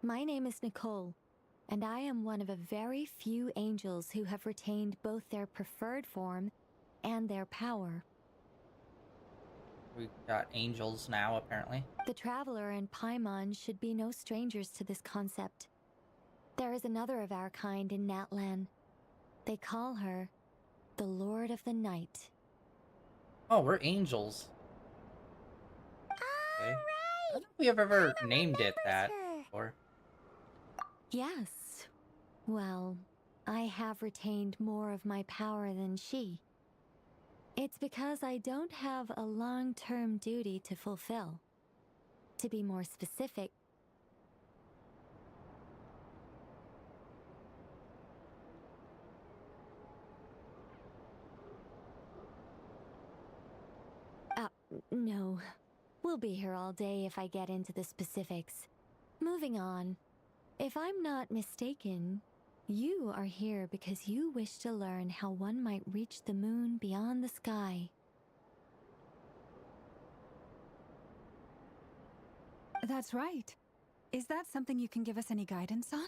my name is Nicole, and I am one of a very few angels who have retained both their preferred form and their power. We got angels now, apparently. The Traveler and Paimon should be no strangers to this concept. There is another of our kind in Natlan. They call her the Lord of the Night. Oh, we're angels. Okay. I don't know if we have ever named it that before. Yes. Well, I have retained more of my power than she. It's because I don't have a long-term duty to fulfill. To be more specific, no. We'll be here all day if I get into the specifics. Moving on. If I'm not mistaken, you are here because you wish to learn how one might reach the moon beyond the sky. That's right. Is that something you can give us any guidance on?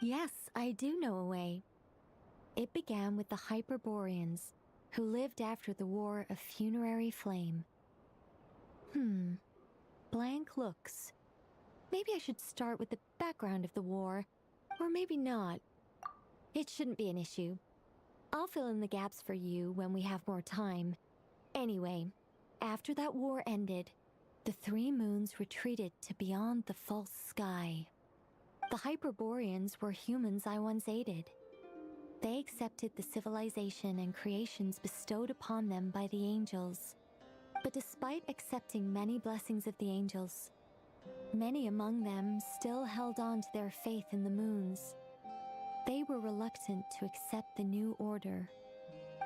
Yes, I do know a way. It began with the Hyperboreans, who lived after the War of Funerary Flame. Blank looks. Maybe I should start with the background of the war, or maybe not. It shouldn't be an issue. I'll fill in the gaps for you when we have more time. Anyway, after that war ended, the three moons retreated to beyond the false sky. The Hyperboreans were humans I once aided. They accepted the civilization and creations bestowed upon them by the angels. But despite accepting many blessings of the angels, many among them still held on to their faith in the moons. They were reluctant to accept the new order.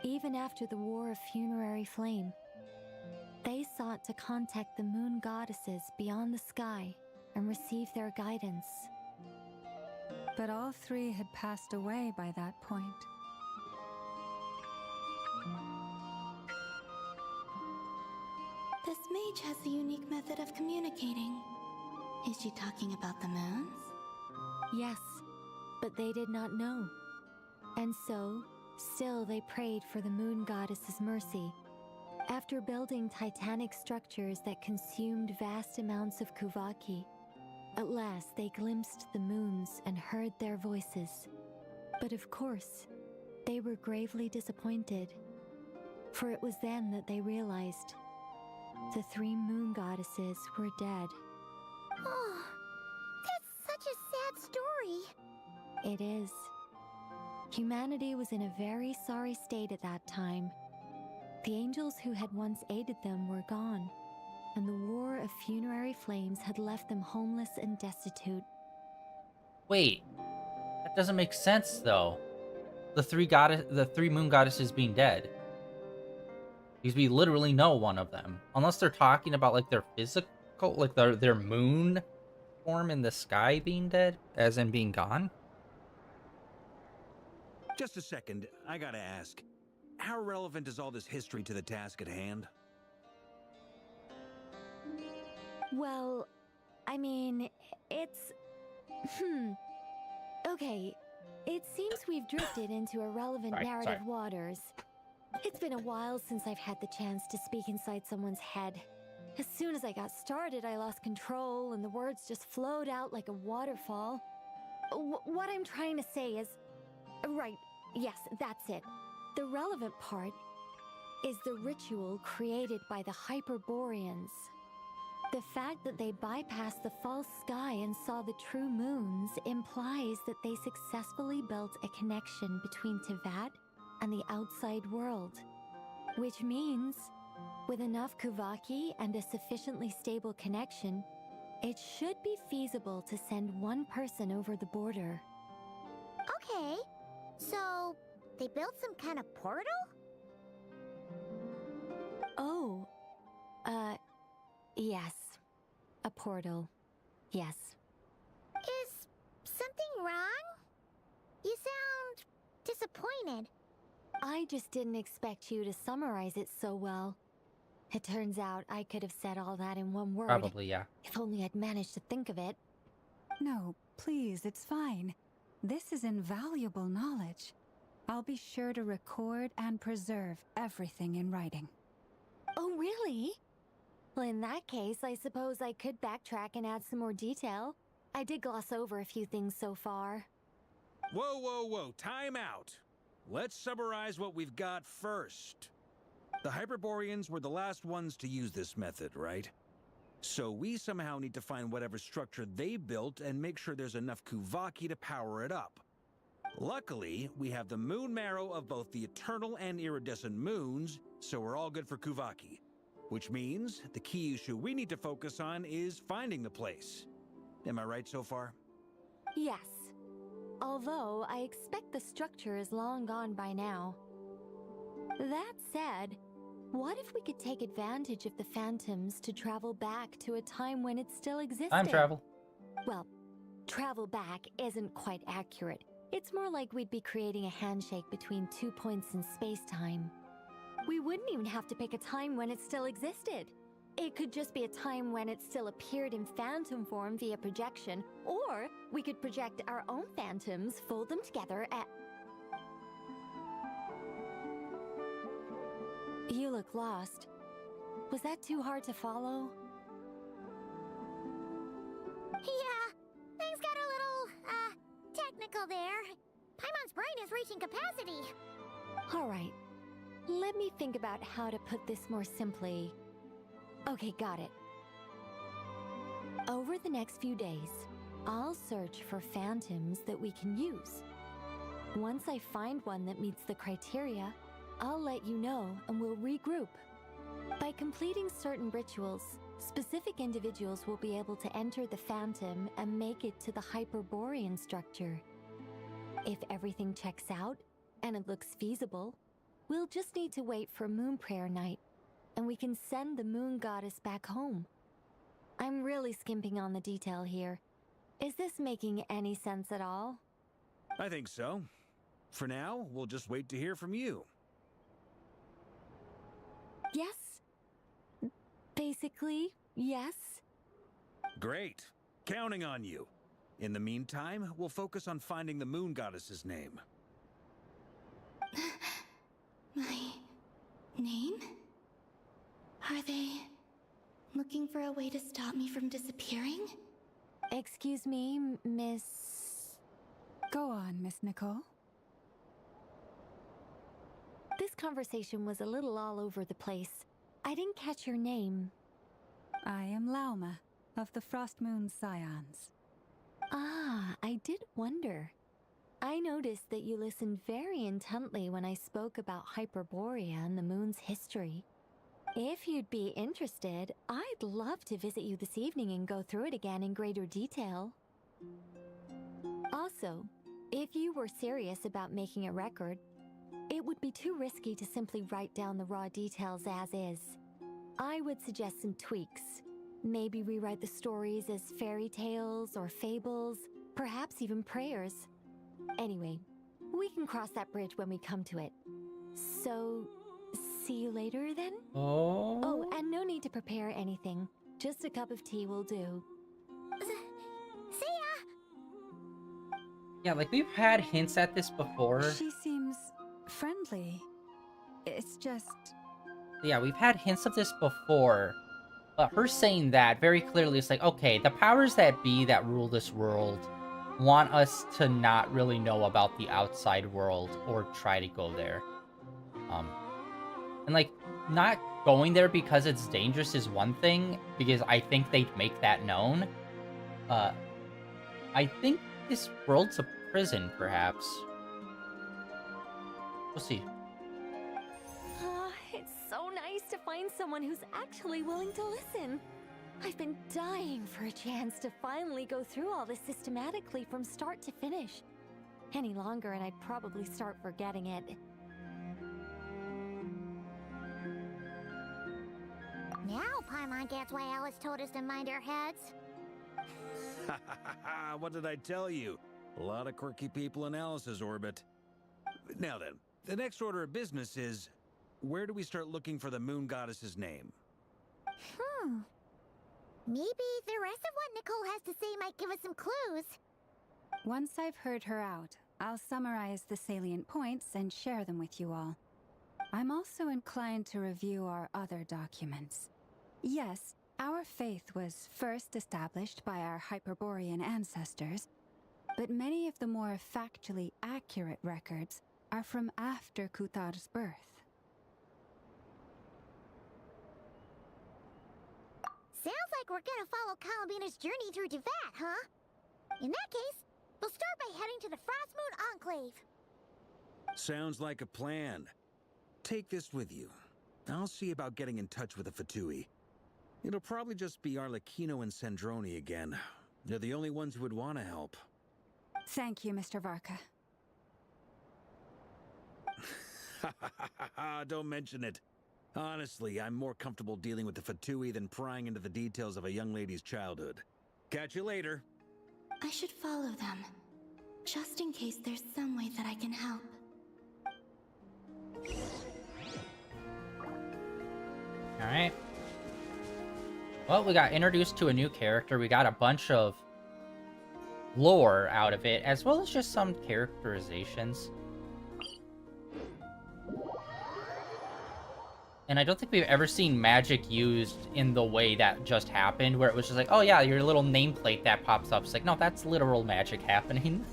Even after the War of Funerary Flame, they sought to contact the moon goddesses beyond the sky and receive their guidance. But all three had passed away by that point. This mage has a unique method of communicating. Is she talking about the moons? Yes, but they did not know. And so, still they prayed for the moon goddess's mercy. After building titanic structures that consumed vast amounts of Kuvaki, at last they glimpsed the moons and heard their voices. But of course, they were gravely disappointed. For it was then that they realized the three moon goddesses were dead. Oh, that's such a sad story. It is. Humanity was in a very sorry state at that time. The angels who had once aided them were gone, and the War of Funerary Flames had left them homeless and destitute. Wait, that doesn't make sense though. The three moon goddesses being dead. Because we literally know one of them. Unless they're talking about like their physical, like their moon form in the sky being dead, as in being gone. Just a second, I gotta ask. How relevant is all this history to the task at hand? Well, I mean, it's... Okay, it seems we've drifted into irrelevant narrative waters. It's been a while since I've had the chance to speak inside someone's head. As soon as I got started, I lost control and the words just flowed out like a waterfall. What I'm trying to say is... Right, yes, that's it. The relevant part is the ritual created by the Hyperboreans. The fact that they bypassed the false sky and saw the true moons implies that they successfully built a connection between Teyvat and the outside world. Which means, with enough Kuvaki and a sufficiently stable connection, it should be feasible to send one person over the border. Okay, so they built some kind of portal? Oh, yes. A portal. Yes. Is something wrong? You sound disappointed. I just didn't expect you to summarize it so well. It turns out I could have said all that in one word. Probably, yeah. If only I'd managed to think of it. No, please, it's fine. This is invaluable knowledge. I'll be sure to record and preserve everything in writing. Oh, really? Well, in that case, I suppose I could backtrack and add some more detail. I did gloss over a few things so far. Whoa, whoa, whoa, time out. Let's summarize what we've got first. The Hyperboreans were the last ones to use this method, right? So we somehow need to find whatever structure they built and make sure there's enough Kuvaki to power it up. Luckily, we have the moon marrow of both the eternal and iridescent moons, so we're all good for Kuvaki. Which means the key issue we need to focus on is finding the place. Am I right so far? Yes. Although I expect the structure is long gone by now. That said, what if we could take advantage of the phantoms to travel back to a time when it still existed? Time travel. Well, travel back isn't quite accurate. It's more like we'd be creating a handshake between 2 points in space-time. We wouldn't even have to pick a time when it still existed. It could just be a time when it still appeared in phantom form via projection, or we could project our own phantoms, fold them together at... You look lost. Was that too hard to follow? Yeah, things got a little, technical there. Paimon's brain is reaching capacity. All right. Let me think about how to put this more simply. Okay, got it. Over the next few days, I'll search for phantoms that we can use. Once I find one that meets the criteria, I'll let you know and we'll regroup. By completing certain rituals, specific individuals will be able to enter the phantom and make it to the Hyperborean structure. If everything checks out and it looks feasible, We'll just need to wait for Moon Prayer Night, and we can send the Moon Goddess back home. I'm really skimping on the detail here. Is this making any sense at all? I think so. For now, we'll just wait to hear from you. Yes. Basically, yes. Great. Counting on you. In the meantime, we'll focus on finding the Moon Goddess's name. My name? Are they looking for a way to stop me from disappearing? Excuse me, Miss... Go on, Miss Nicole. This conversation was a little all over the place. I didn't catch your name. I am Lauma, of the Frost Moon Scions. Ah, I did wonder. I noticed that you listened very intently when I spoke about Hyperborea and the moon's history. If you'd be interested, I'd love to visit you this evening and go through it again in greater detail. Also, if you were serious about making a record, it would be too risky to simply write down the raw details as is. I would suggest some tweaks. Maybe rewrite the stories as fairy tales or fables, perhaps even prayers. Anyway, we can cross that bridge when we come to it. So, see you later then? Oh, and no need to prepare anything. Just a cup of tea will do. See ya! Yeah, like we've had hints at this before. She seems friendly. It's just... Yeah, we've had hints of this before. But her saying that very clearly is like, okay, the powers that be that rule this world want us to not really know about the outside world or try to go there. And like, not going there because it's dangerous is one thing, because I think they'd make that known. I think this world's a prison, perhaps. We'll see. It's so nice to find someone who's actually willing to listen. I've been dying for a chance to finally go through all this systematically from start to finish. Any longer and I'd probably start forgetting it. Now Paimon gets why Alice told us to mind our heads. What did I tell you? A lot of quirky people in Alice's orbit. Now then, the next order of business is, where do we start looking for the Moon Goddess's name? Maybe the rest of what Nicole has to say might give us some clues. Once I've heard her out, I'll summarize the salient points and share them with you all. I'm also inclined to review our other documents. Yes, our faith was first established by our Hyperborean ancestors, but many of the more factually accurate records are from after Kutar's birth. Sounds like we're gonna follow Columbina's journey through Devat, huh? In that case, we'll start by heading to the Frost Moon Enclave. Sounds like a plan. Take this with you. I'll see about getting in touch with the Fatui. It'll probably just be Arlecchino and Sandroni again. They're the only ones who would want to help. Thank you, Mr. Varka. Don't mention it. Honestly, I'm more comfortable dealing with the Fatui than prying into the details of a young lady's childhood. Catch you later. I should follow them, just in case there's some way that I can help. Alright. Well, we got introduced to a new character. We got a bunch of lore out of it, as well as just some characterizations. And I don't think we've ever seen magic used in the way that just happened, where it was just like, oh yeah, your little nameplate that pops up. It's like, no, that's literal magic happening.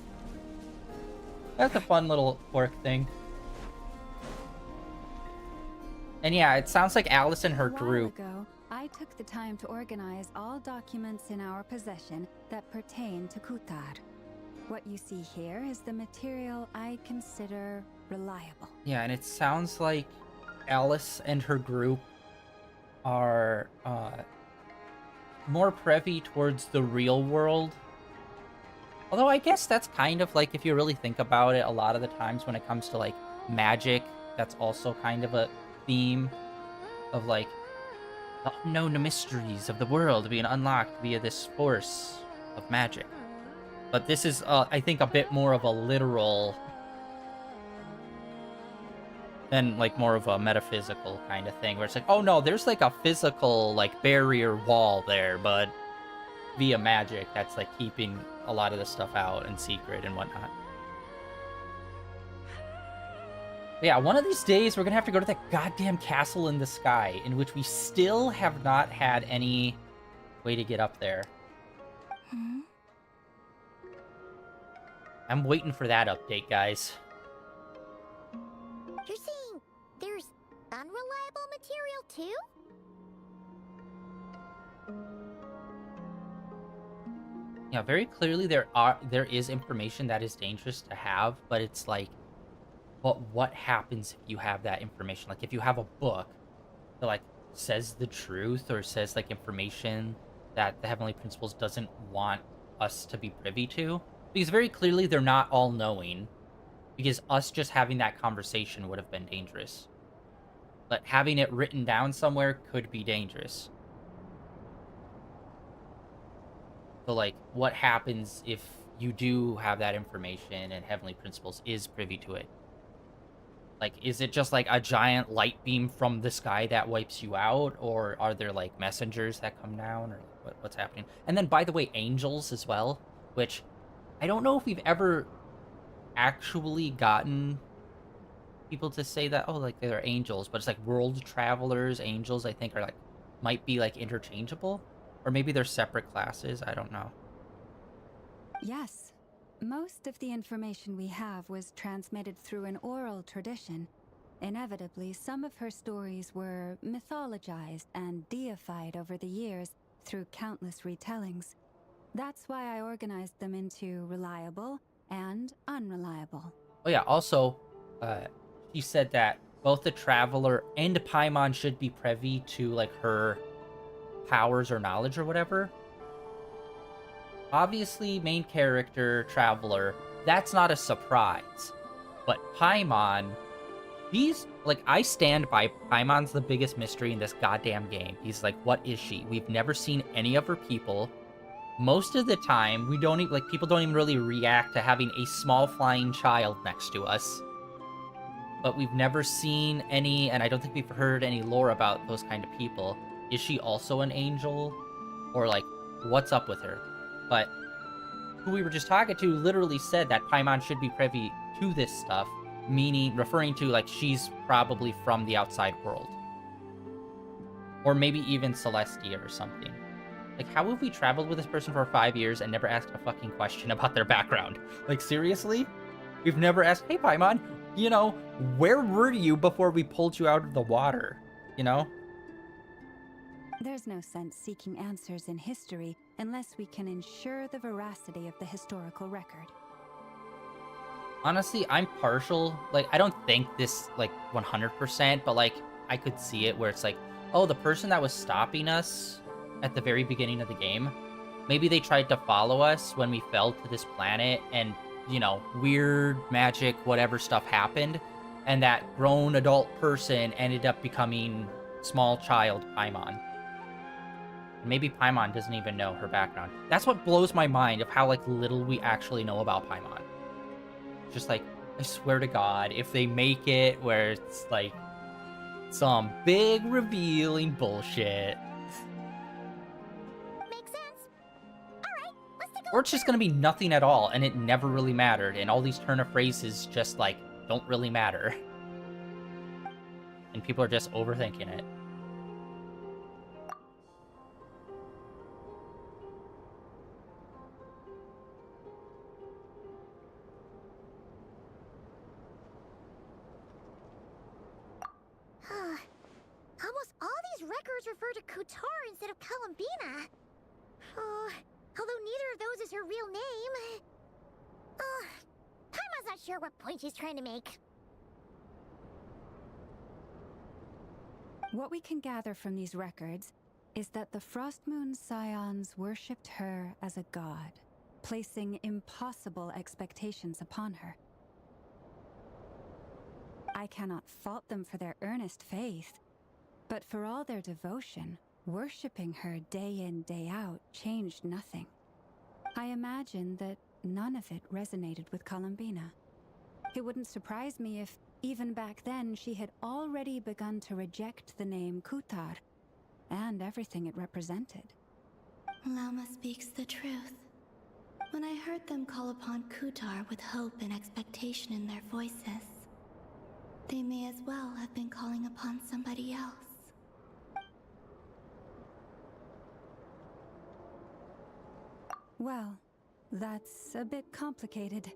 That's a fun little quirk thing. And yeah, it sounds like Alice and her group. A while ago, I took the time to organize all documents in our possession that pertain to Kutar. What you see here is the material I consider reliable. Yeah, and it sounds like Alice and her group are more privy towards the real world. Although I guess that's kind of like, if you really think about it, a lot of the times when it comes to like magic, that's also kind of a theme of like the unknown mysteries of the world being unlocked via this force of magic. But this is, I think, a bit more of a literal than like more of a metaphysical kind of thing, where it's like, oh no, there's like a physical like barrier wall there, but via magic that's like keeping a lot of the stuff out and secret and whatnot. But yeah, one of these days we're gonna have to go to that goddamn castle in the sky, in which we still have not had any way to get up there. I'm waiting for that update, guys. You're saying there's unreliable material too? Yeah, very clearly there is information that is dangerous to have, but it's like, but what happens if you have that information? Like if you have a book that like says the truth or says like information that the Heavenly Principles doesn't want us to be privy to, because very clearly they're not all knowing, because us just having that conversation would have been dangerous. But having it written down somewhere could be dangerous. So, like, what happens if you do have that information and Heavenly Principles is privy to it? Like, is it just, like, a giant light beam from the sky that wipes you out? Or are there, like, messengers that come down? Or what's happening? And then, by the way, angels as well, which I don't know if we've ever actually gotten people to say that, oh, like, they're angels. But it's like world travelers, angels, I think, are, like, might be, like, interchangeable. Or maybe they're separate classes, I don't know. Yes. Most of the information we have was transmitted through an oral tradition. Inevitably, some of her stories were mythologized and deified over the years through countless retellings. That's why I organized them into reliable and unreliable. Oh yeah, also, she said that both the Traveler and Paimon should be privy to, like, her powers or knowledge or whatever. Obviously, main character, Traveler, that's not a surprise. But Paimon, he's, like, I stand by Paimon's the biggest mystery in this goddamn game. He's like, what is she? We've never seen any of her people. Most of the time, we don't even, like, people don't even really react to having a small flying child next to us. But we've never seen any, and I don't think we've heard any lore about those kind of people. Is she also an angel? Or, like, what's up with her? But who we were just talking to literally said that Paimon should be privy to this stuff, meaning, referring to, like, she's probably from the outside world. Or maybe even Celestia or something. Like, how have we traveled with this person for 5 years and never asked a fucking question about their background? Like, seriously? We've never asked, hey, Paimon, you know, where were you before we pulled you out of the water? You know? There's no sense seeking answers in history unless we can ensure the veracity of the historical record. Honestly, I'm partial. Like, I don't think this, like, 100%, but, like, I could see it where it's like, oh, the person that was stopping us at the very beginning of the game, maybe they tried to follow us when we fell to this planet and, you know, weird magic, whatever stuff happened, and that grown adult person ended up becoming small child Paimon. Maybe Paimon doesn't even know her background. That's what blows my mind, of how, like, little we actually know about Paimon. Just, like, I swear to God, if they make it where it's, like, some big revealing bullshit. Makes sense. Alright, let's take a Or it's just gonna be nothing at all, and it never really mattered, and all these turn of phrases just, like, don't really matter. And people are just overthinking it. Almost all these records refer to Kutar instead of Columbina. Although neither of those is her real name. Paimon's not sure what point she's trying to make. What we can gather from these records is that the Frostmoon Scions worshipped her as a god, placing impossible expectations upon her. I cannot fault them for their earnest faith, but for all their devotion, worshipping her day in, day out changed nothing. I imagine that none of it resonated with Columbina. It wouldn't surprise me if, even back then, she had already begun to reject the name Kutar and everything it represented. Lama speaks the truth. When I heard them call upon Kutar with hope and expectation in their voices, they may as well have been calling upon somebody else. Well, that's a bit complicated.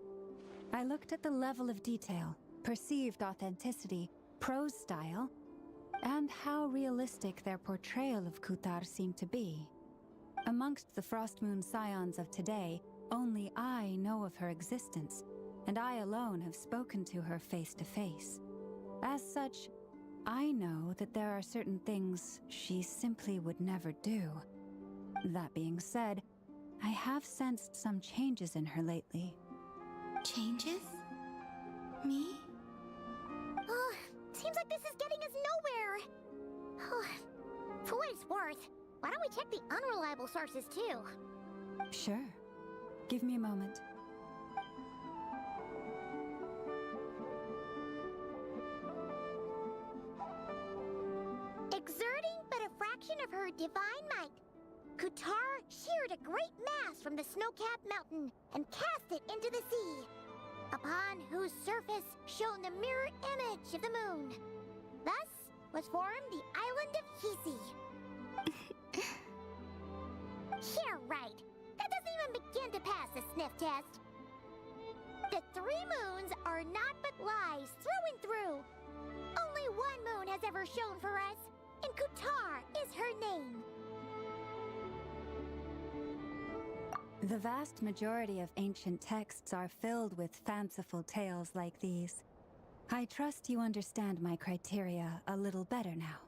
I looked at the level of detail, perceived authenticity, prose style, and how realistic their portrayal of Kutar seemed to be. Amongst the Frostmoon Scions of today, only I know of her existence, and I alone have spoken to her face to face. As such, I know that there are certain things she simply would never do. That being said, I have sensed some changes in her lately. Changes? Me? Oh, seems like this is getting us nowhere. Oh, for what it's worth, why don't we check the unreliable sources too? Sure. Give me a moment. Exerting but a fraction of her divine might, Kutar sheared a great mass from the snow-capped mountain and cast it into the sea, upon whose surface shone the mirror image of the moon. Thus was formed the island of Hisi. Yeah, right. That doesn't even begin to pass the sniff test. The 3 moons are not but lies through and through. Only one moon has ever shone for us, and Kutar is her name. The vast majority of ancient texts are filled with fanciful tales like these. I trust you understand my criteria a little better now.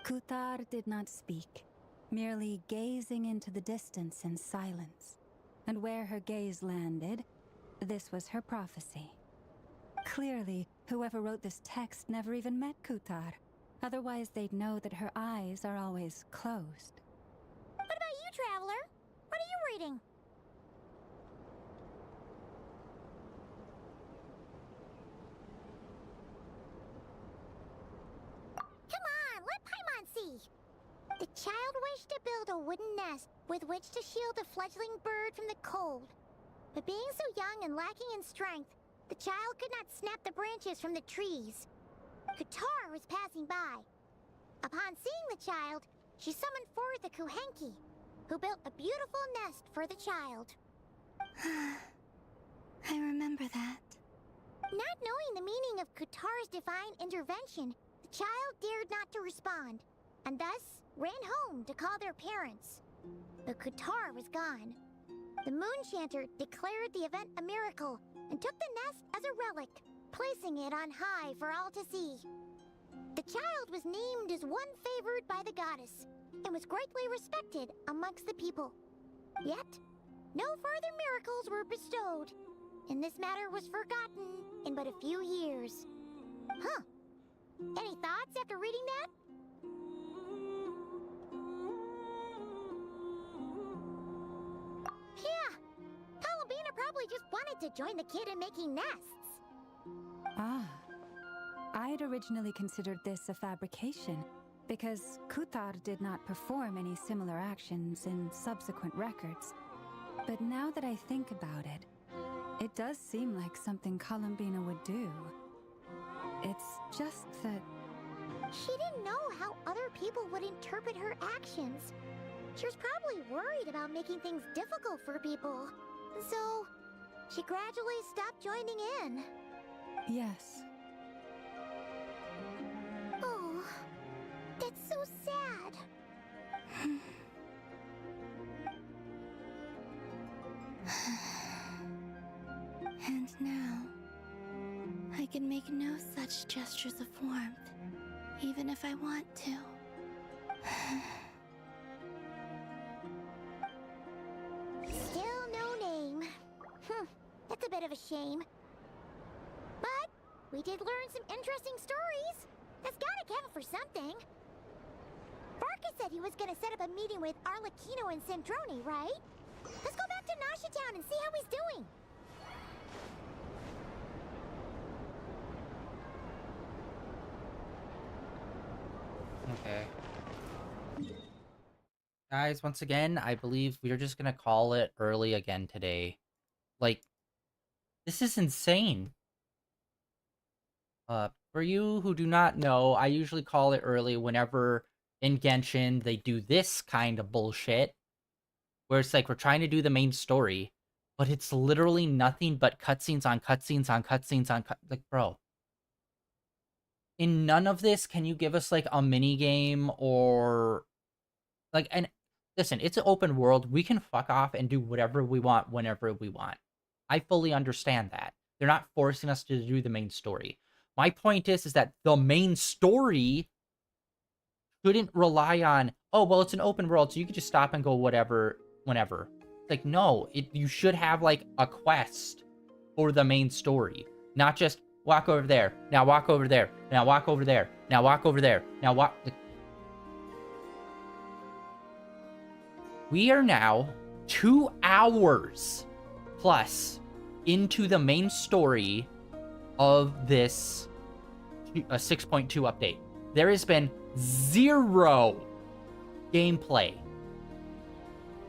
Kutar did not speak, merely gazing into the distance in silence. And where her gaze landed, this was her prophecy. Clearly, whoever wrote this text never even met Kutar. Otherwise, they'd know that her eyes are always closed. What about you, Traveler? What are you reading? Come on, let Paimon see. The child wished to build a wooden nest with which to shield a fledgling bird from the cold. But being so young and lacking in strength, the child could not snap the branches from the trees. Kutar was passing by. Upon seeing the child, she summoned forth the Kuhenki, who built a beautiful nest for the child. I remember that. Not knowing the meaning of Kutar's divine intervention, the child dared not to respond, and thus ran home to call their parents. But Kutar was gone. The Moonshanter declared the event a miracle and took the nest as a relic, placing it on high for all to see. The child was named as one favored by the goddess and was greatly respected amongst the people. Yet, no further miracles were bestowed, and this matter was forgotten in but a few years. Huh. Any thoughts after reading that? Yeah, Columbina probably just wanted to join the kid in making nests. Ah. I'd originally considered this a fabrication, because Kutar did not perform any similar actions in subsequent records. But now that I think about it, it does seem like something Columbina would do. It's just that... She didn't know how other people would interpret her actions. She was probably worried about making things difficult for people. So, she gradually stopped joining in. Yes. Oh, that's so sad. And now, I can make no such gestures of warmth, even if I want to. Still no name. That's a bit of a shame. But We did learn some interesting stories. That's gotta count for something. Farkas said he was gonna set up a meeting with Arlecchino and Sandrone, right? Let's go back to Nasha Town and see how he's doing. Okay. Guys, once again, I believe we are just gonna call it early again today. Like, this is insane. For you who do not know, I usually call it early whenever in Genshin they do this kind of bullshit. Where it's like we're trying to do the main story, but it's literally nothing but cutscenes on cutscenes on cutscenes on like, bro. In none of this can you give us like a mini game or like, and listen, it's an open world. We can fuck off and do whatever we want whenever we want. I fully understand that. They're not forcing us to do the main story. My point is that the main story shouldn't rely on, oh, well, it's an open world, so you could just stop and go whatever, whenever. Like, no, you should have, like, a quest for the main story. Not just, walk over there, now walk over there, now walk over there, now walk over there, now walk... Like, we are now 2 hours plus into the main story of this 6.2 update. There has been 0 gameplay.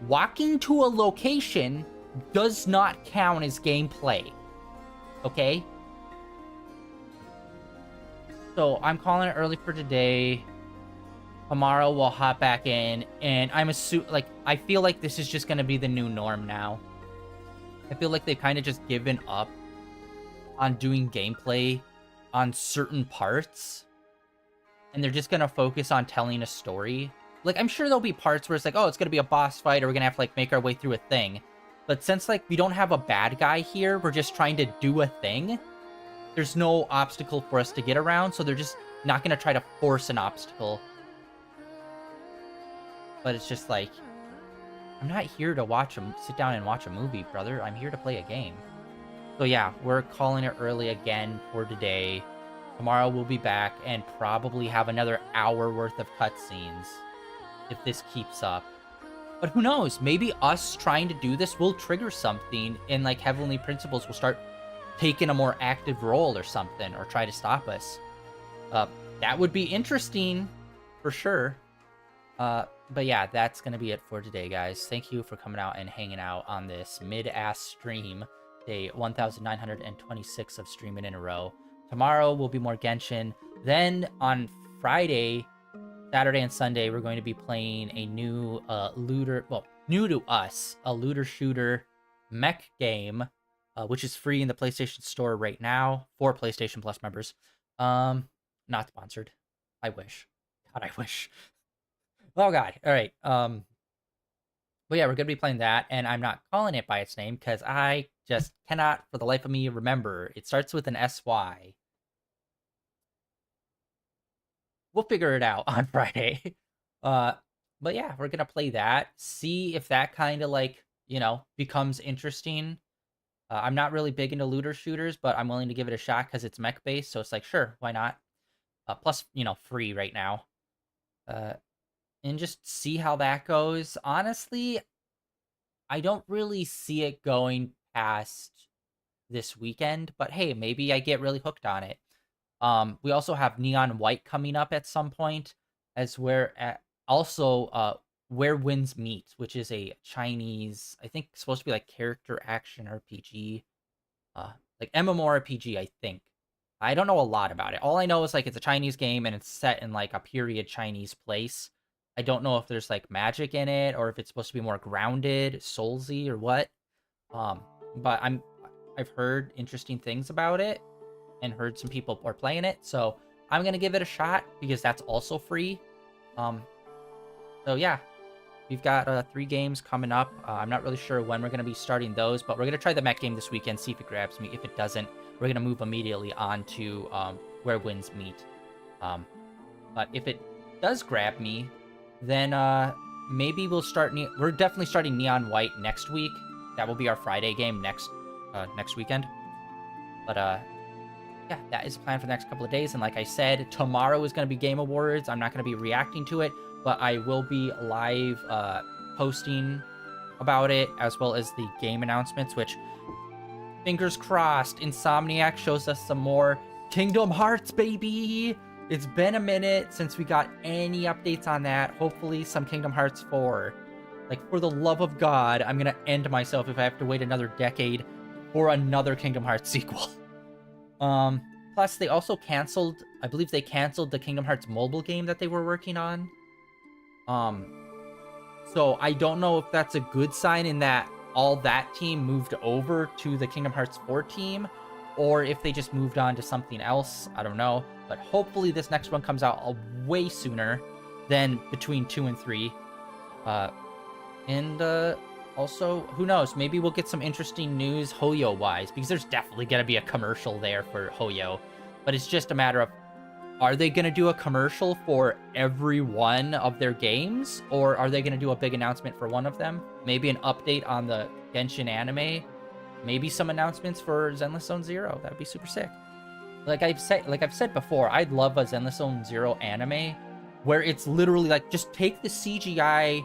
Walking to a location does not count as gameplay. Okay? So I'm calling it early for today. Tomorrow we'll hop back in, and I feel like this is just gonna be the new norm now. I feel like they've kind of just given up on doing gameplay on certain parts, and they're just gonna focus on telling a story. Like, I'm sure there'll be parts where it's like, oh, it's gonna be a boss fight, or we're gonna have to, like, make our way through a thing. But since, like, we don't have a bad guy here, we're just trying to do a thing, there's no obstacle for us to get around, so they're just not gonna try to force an obstacle. But it's just like, I'm not here to sit down and watch a movie, brother. I'm here to play a game. So yeah, we're calling it early again for today. Tomorrow we'll be back and probably have another hour worth of cutscenes if this keeps up. But who knows? Maybe us trying to do this will trigger something, and like Heavenly Principles will start taking a more active role or something, or try to stop us. That would be interesting for sure. But yeah, that's gonna be it for today, guys. Thank you for coming out and hanging out on this mid-ass stream. Day 1926 of streaming in a row. Tomorrow will be more Genshin. Then on Friday, Saturday, and Sunday, we're going to be playing a new new to us, a looter shooter mech game, which is free in the PlayStation Store right now for PlayStation Plus members. Not sponsored. I wish. God, I wish. Oh God. All right. But yeah, we're gonna be playing that, and I'm not calling it by its name because I just cannot, for the life of me, remember. It starts with an SY. We'll figure it out on Friday. But yeah, we're gonna play that. See if that kind of like, becomes interesting. I'm not really big into looter shooters, but I'm willing to give it a shot because it's mech based. So it's like, sure, why not? Plus, free right now. And just see how that goes. Honestly, I don't really see it going past this weekend, but hey, maybe I get really hooked on it. We also have Neon White coming up at some point, Where Winds Meet, which is a Chinese, I think supposed to be like character action RPG, like MMORPG, I think. I don't know a lot about it. All I know is like it's a Chinese game and it's set in like a period Chinese place. I don't know if there's like magic in it or if it's supposed to be more grounded, soulsy, or what. But I've heard interesting things about it and heard some people are playing it, so I'm gonna give it a shot because that's also free. So yeah, we've got 3 games coming up. I'm not really sure when we're gonna be starting those, but we're gonna try the mech game this weekend, see if it grabs me. If it doesn't, we're gonna move immediately on to Where Winds Meet. But if it does grab me, then maybe we'll start. We're definitely starting Neon White next week. That will be our Friday game next weekend. But yeah, that is planned for the next couple of days. And like I said, tomorrow is going to be Game Awards. I'm not going to be reacting to it, but I will be live posting about it, as well as the game announcements, which, fingers crossed, Insomniac shows us some more Kingdom Hearts, baby! It's been a minute since we got any updates on that. Hopefully some Kingdom Hearts 4. Like, for the love of God, I'm gonna end myself if I have to wait another decade for another Kingdom Hearts sequel. Plus they also canceled, I believe they canceled the Kingdom Hearts mobile game that they were working on. So I don't know if that's a good sign in that all that team moved over to the Kingdom Hearts 4 team, or if they just moved on to something else. I don't know. But hopefully this next one comes out way sooner than between 2 and 3. Also, who knows? Maybe we'll get some interesting news Hoyo-wise, because there's definitely going to be a commercial there for Hoyo. But it's just a matter of, are they going to do a commercial for every one of their games? Or are they going to do a big announcement for one of them? Maybe an update on the Genshin anime? Maybe some announcements for Zenless Zone Zero. That'd be super sick. Like I've said before, I'd love a Zenless Zone Zero anime where it's literally like, just take the CGI,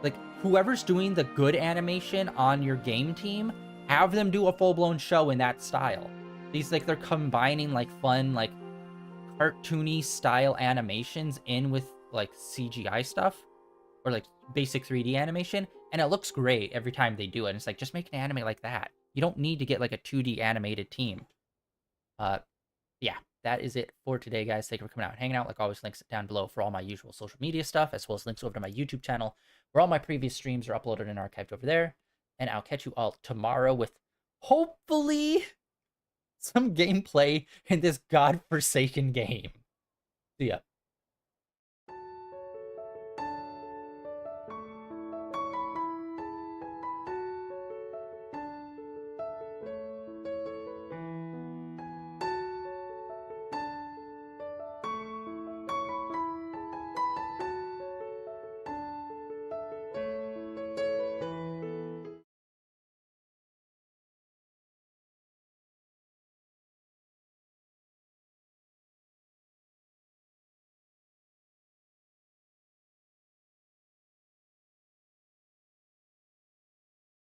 like whoever's doing the good animation on your game team, have them do a full-blown show in that style. These, like, they're combining like fun, like cartoony style animations in with like CGI stuff, or like basic 3D animation, and it looks great every time they do it. And it's like, just make an anime like that. You don't need to get like a 2D animated team. Yeah, that is it for today, guys. Thank you for coming out and hanging out. Like always, links down below for all my usual social media stuff, as well as links over to my YouTube channel, where all my previous streams are uploaded and archived over there. And I'll catch you all tomorrow with, hopefully, some gameplay in this godforsaken game. See ya.